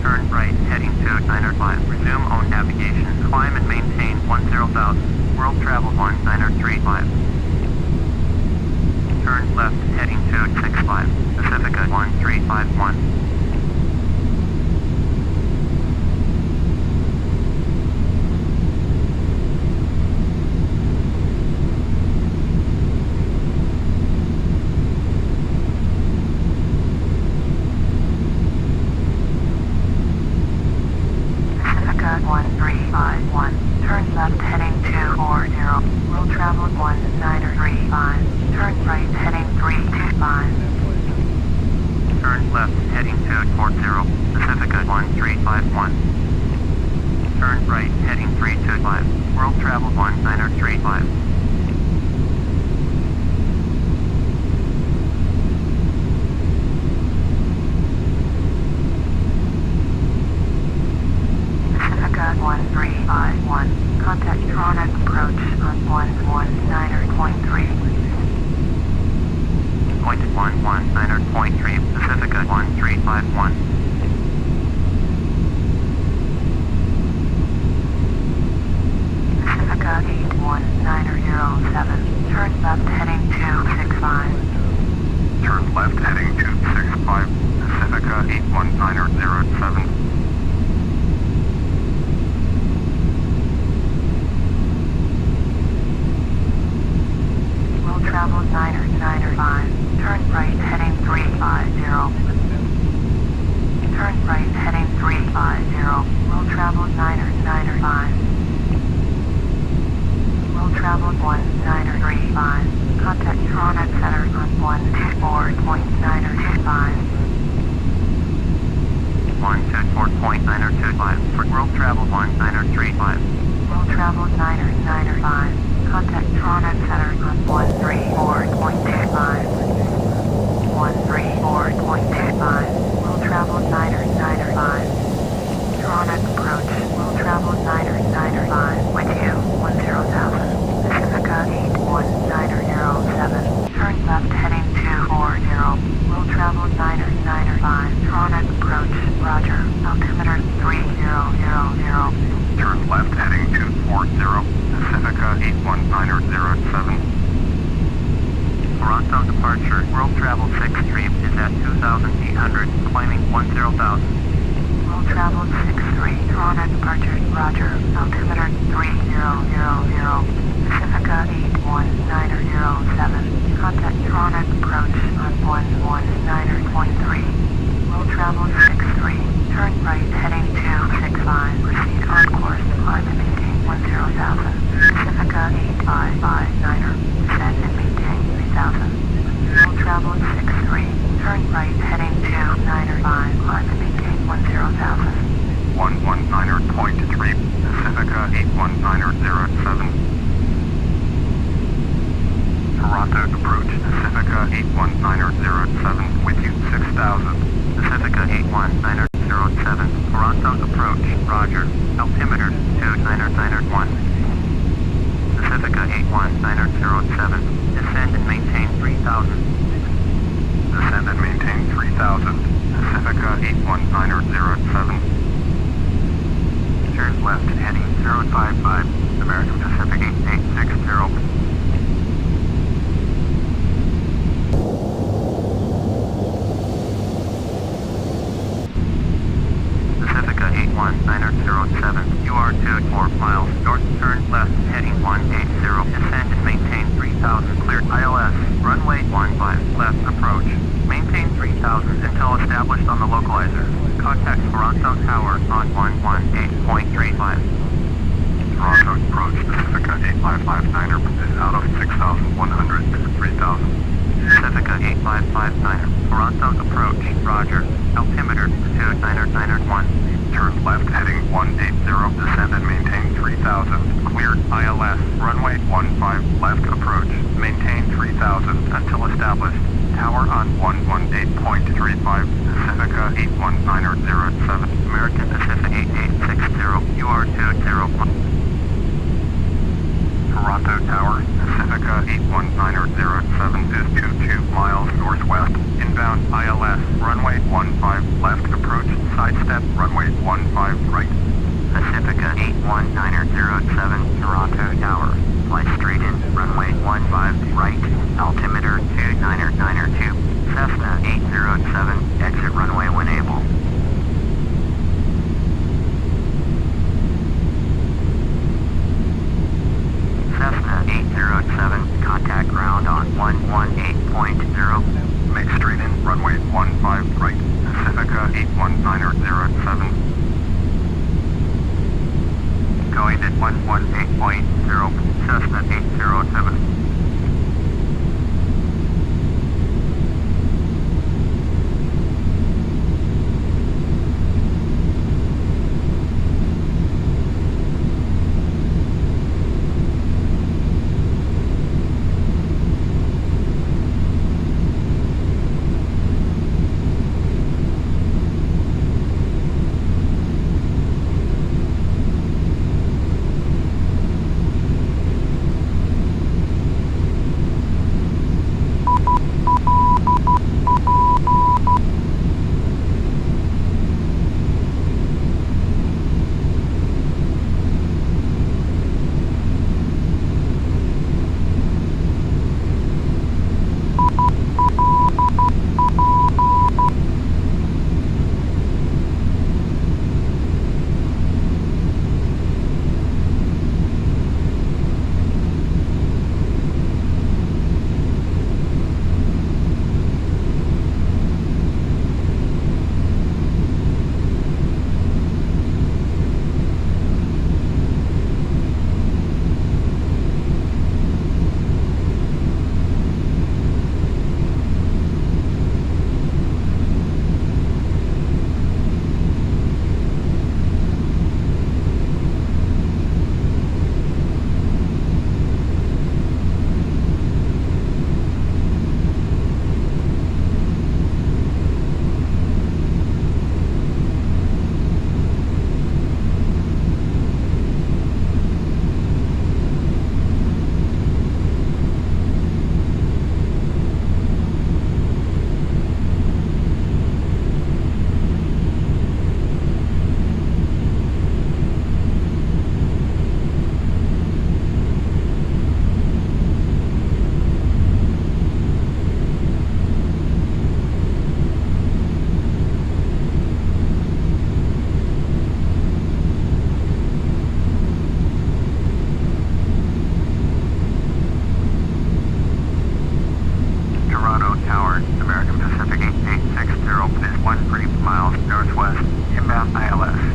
Turn right heading 295, resume on navigation, climb and maintain 10,000. World travel 1935. Turn left heading 265, Pacifica 1351. Pacifica 1351, turn left heading 240, will travel 1935, turn right heading 325. Turn left heading 240, Pacifica 1351. Turn right heading 325, world travel 1935. Pacifica 1351, contact Toronto approach on 119.3. Point 119.3, Pacifica 1351. 118.925 for world travel 1935. World travel 995. Contact Toronto Center on 134.25. 134.25. World travel 995. Toronto approach. World travel 995. With you 10,000. Pacifica 81907. Turn left heading 240. World travel 995. Toronto approach. Roger. Altimeter 3000. Turn left heading 240, Pacifica 81907. Toronto departure. World travel 6 stream is at 2,800, climbing 10,000. World travel 63. Toronto departure. Roger. Altimeter 3000. Pacifica 81907. Contact Toronto approach on 119.3. World travel 63. Turn right heading 265. Proceed on course. Climb and maintain 10,000. Pacifica 8559. Descend and maintain 3,000. World travel 63. Turn right heading 295. Climb and maintain 10,000. 119.3, Pacifica 81907. Toronto approach, Pacifica 81907, with you 6,000. Pacifica 81907. Toronto approach. Roger. Altimeter 29901. Pacifica 81907. Descend and maintain 3,000. Descend and maintain 3,000. Pacifica 81907. Turn left heading 055. American Pacific 8860. Pacifica 81907. You are 24 miles north. Turn left heading 180. Descend and maintain 3,000. Clear ILS. Runway 15. Left approach. Maintain 3,000 until established on the localizer. Contact Toronto Tower on 118.35. Toronto approach, Pacifica 8559er is out of 6,100 to 3,000. Pacifica 8559. Toronto approach. Roger. Altimeter 29901. Turn left heading 180, descend and maintain 3,000. Cleared ILS, runway 15, left approach. Maintain 3,000 until established. Tower on 118.35, Pacifica 81907. American Pacific 8860. You are 20. Toronto Tower, Pacifica 81907 is 22 miles northwest. Inbound ILS, runway 15, left approach, sidestep, runway 15, right. Pacifica 81907. Toronto Tower. Fly straight in, runway 15, right. Altimeter 29902. Cessna 807. Exit runway when able. Cessna 807. Contact ground on 118.0. Make straight in, runway 15, right. Pacifica 81907. Going at 118.0. Cessna 807.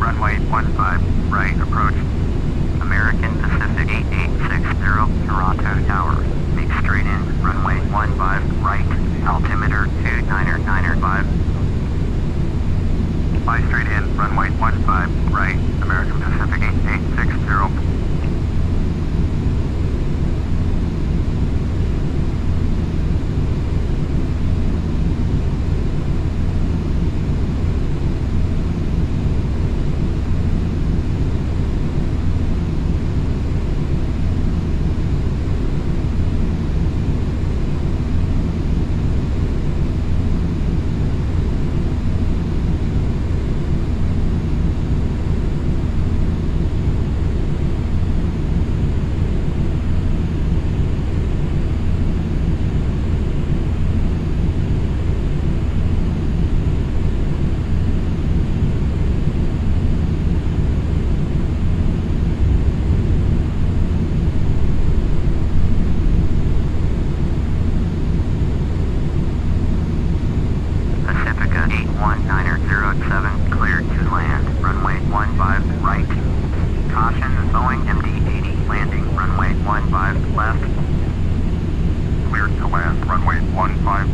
runway 15, right approach. American Pacific 8860, Toronto Tower. Make straight in, runway 15, right, altimeter 299.5. Fly straight in, runway 15, right, American Pacific 8860. Pacifica 81907, cleared to land, runway 15, right. Caution, Boeing MD-80, landing, runway 15, left. Cleared to land, runway 15,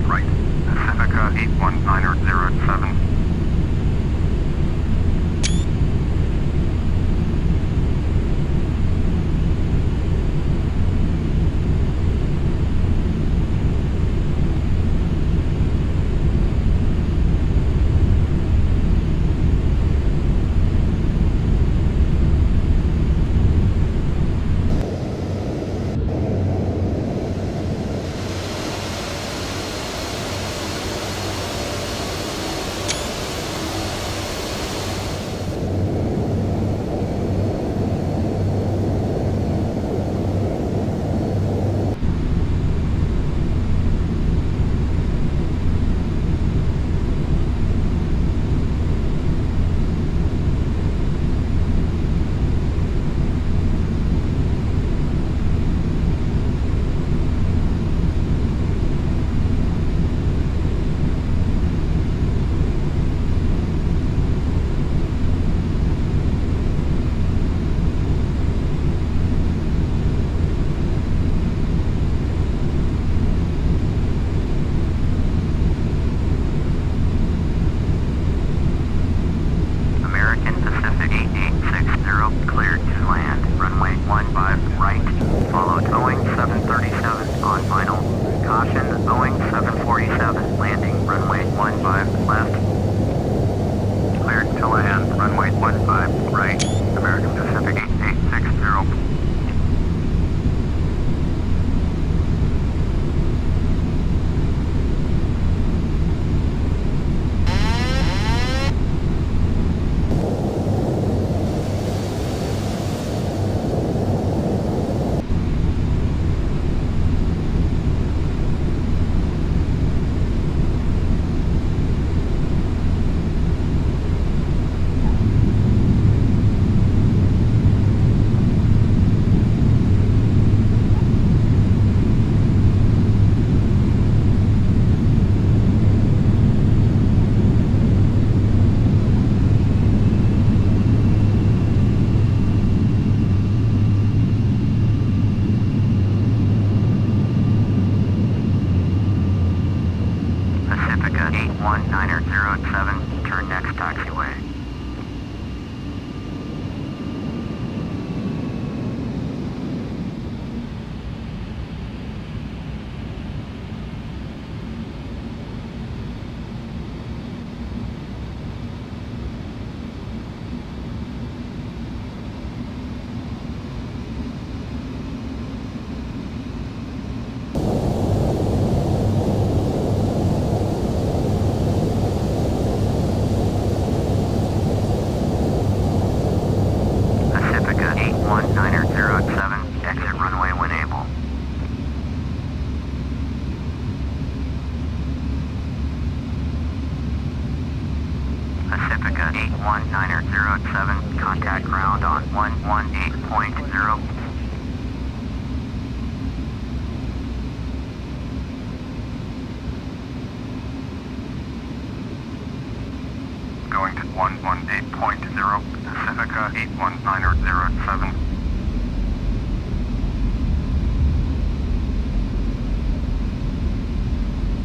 right, Pacifica 81907. American Pacific 8860, cleared to land, runway 15, right. Followed Boeing 737 on final. Caution, Boeing 747, landing, runway 15, left. Cleared to land, runway 15, right, American Pacific 8860. Pacifica 81907, turn next taxiway. Pacifica 81907, exit runway when able. Pacifica 81907, contact ground on 118.0. Going to 118.0. Pacifica 81907.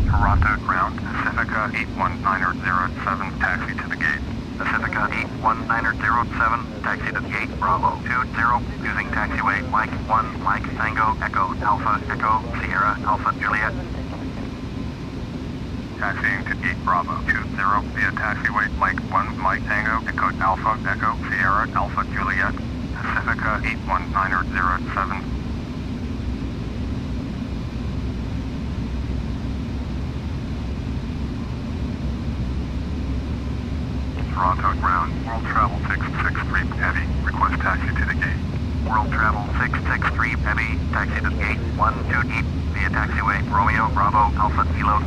Toronto ground, Pacifica 81907, taxi to the gate. Pacifica 81907, taxi to the gate, Bravo 20, using taxiway Mike 1, Mike Tango, Echo, Alpha, Echo, Sierra, Alpha, Juliet. Taxiing to gate Bravo 20 via taxiway Mike 1, Mike Tango, Echo, Alpha, Echo, Sierra, Alpha, Juliet, Pacifica 81907. Toronto ground, World Travel 663 Heavy, request taxi to the gate. World Travel 663 Heavy, taxi to the gate 128 via taxiway Romeo, Bravo, Alpha, Kilo.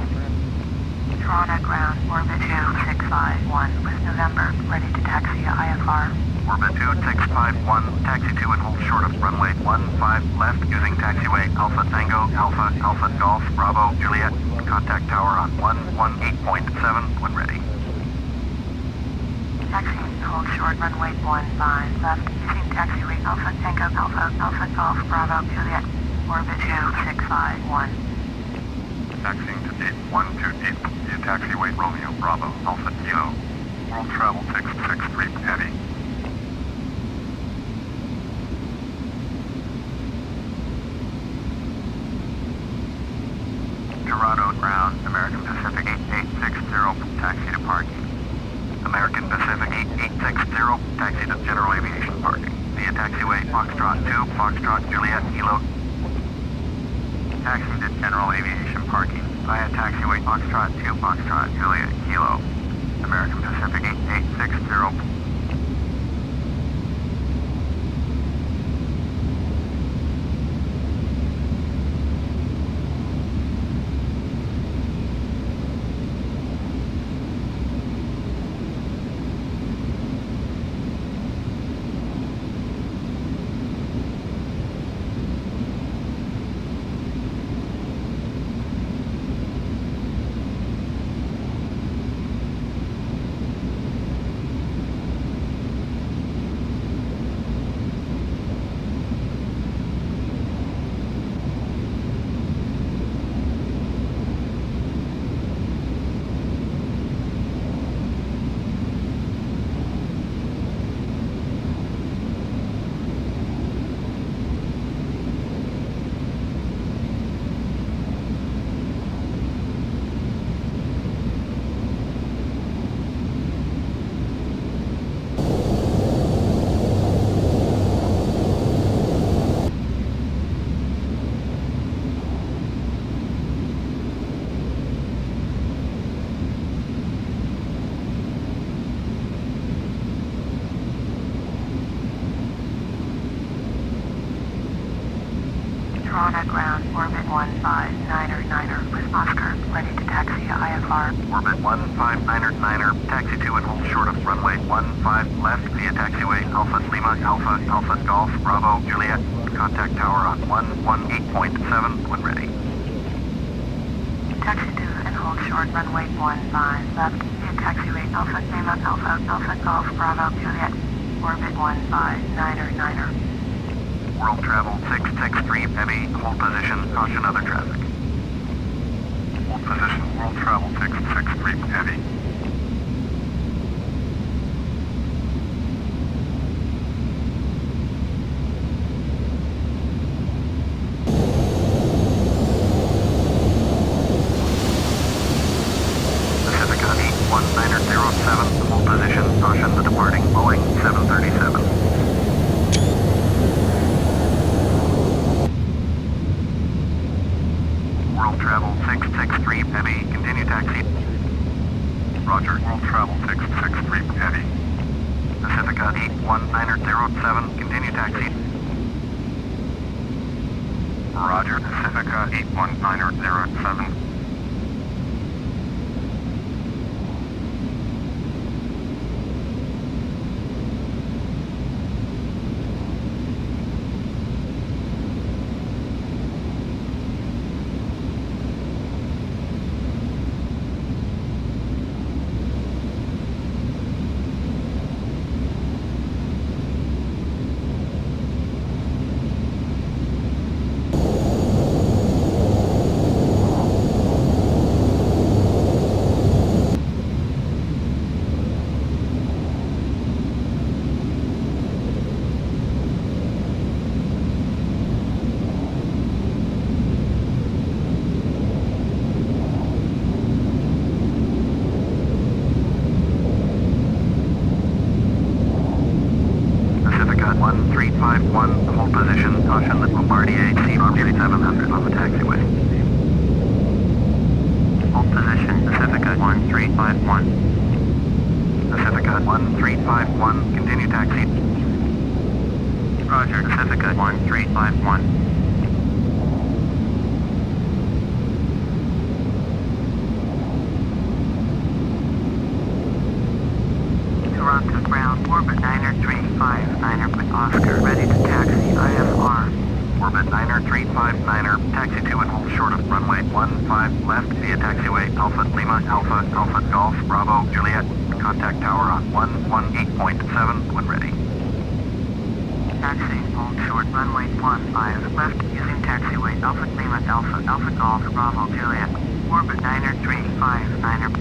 Toronto ground, orbit 2651 with November, ready to taxi IFR. Orbit 2651, taxi to and hold short of runway 15 left using taxiway Alpha Tango, Alpha, Alpha Golf, Bravo, Juliet. Contact tower on 118.7 when ready. Taxi and hold short runway 15 left using taxiway Alpha Tango, Alpha, Alpha Golf, Bravo, Juliet. Orbit 2651. Taxiing to gate 128 via taxiway Romeo, Bravo, Alpha, Kilo. World Travel 663 Heavy. Toronto ground, American Pacific 8860, taxi to parking. American Pacific 8860, taxi to general aviation parking. Via taxiway Foxtrot 2, Foxtrot Juliet, Kilo. Taxiing to general aviation parking. Via taxiway Foxtrot 2, Foxtrot Juliet, Kilo. American Pacific 8860. Toronto ground, orbit 159er with Oscar, ready to taxi IFR. Orbit 159er, taxi to and hold short of runway 15 left via taxiway Alpha Lima, Alpha, Alpha Golf, Bravo, Juliet. Contact tower on 118.7 when ready. Taxi to and hold short runway 15 left via taxiway Alpha Lima, Alpha, Alpha Golf, Bravo, Juliet. Orbit 159er. World Travel 663 Heavy, hold position, caution other traffic. Hold position, World Travel 663 Heavy. Pacifica 81907, hold position, caution the departing Boeing 737. World Travel 663 Heavy, continue taxi. Roger, World Travel 663 Heavy. Pacifica 81907, continue taxi. Roger, Pacifica 81907. 1351, hold position, caution the Bombardier C 700 on the taxiway. Hold position, Pacifica 1351. Pacifica 1351, continue taxi. Roger, Pacifica 1351. Toronto ground, orbit 9359er with Oscar, ready to taxi IFR. Orbit 90359er, taxi to and hold short of runway 15 left via taxiway Alpha Lima, Alpha, Alpha Golf, Bravo, Juliet. Contact tower on 118.7 when ready. Taxi, hold short runway 15 left using taxiway Alpha Lima, Alpha, Alpha Golf, Bravo, Juliet. Orbit 90359er.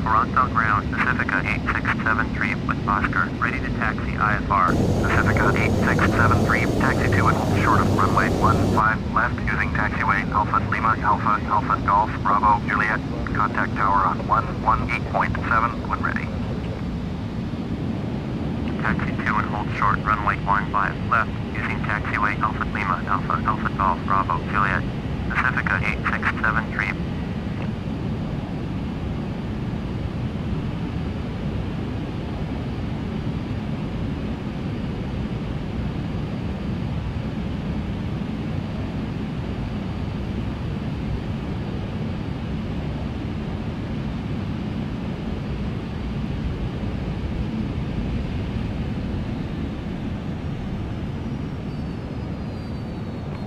Toronto ground, Pacifica 8673 with Oscar, ready to taxi IFR. Pacifica 8673, taxi to and hold short of runway 15 left using taxiway Alpha Lima, Alpha, Alpha Golf, Bravo, Juliet. Contact tower on 118.7 when ready. Taxi to and hold short runway 15 left using taxiway Alpha Lima, Alpha, Alpha Golf, Bravo, Juliet. Pacifica 8673.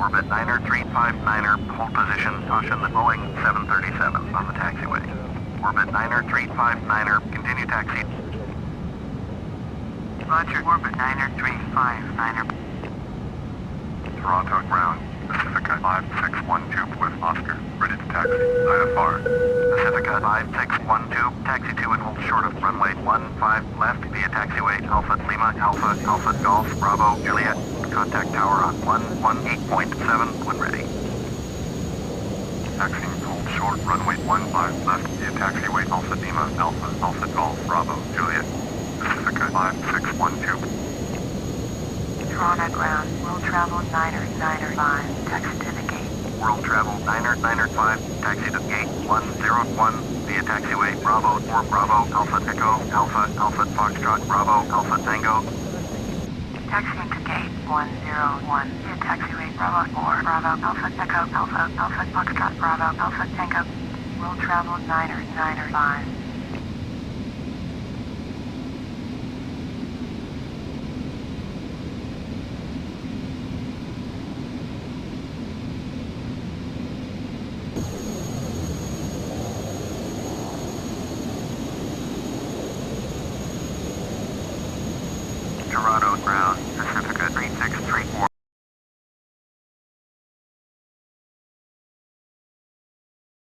Orbit 90359er, hold position, caution the Boeing 737 on the taxiway. Orbit 90359er, continue taxi. Roger, orbit 90359er. Toronto ground, Pacifica 5612 with Oscar, ready to taxi IFR. Pacifica 5612, taxi to and hold short of runway 15 left via taxiway Alpha Lima, Alpha, Alpha Golf, Bravo, Juliet. Contact tower on 118.7 when ready. Taxiing to hold short runway 15 left via taxiway Alpha Lima, Alpha, Alpha Golf, Bravo, Juliet. Pacifica 5612. Toronto ground, world travel 905, taxi to the gate. World travel 905, taxi to gate 101 via taxiway Bravo 4 Bravo, Alpha Echo, Alpha, Alpha Foxtrot, Bravo, Alpha Tango. Taxiing to gate 101 via taxiway Bravo 4 Bravo, Alpha Echo, Alpha, Alpha Foxtrot, Bravo, Alpha Tango. World travel 905.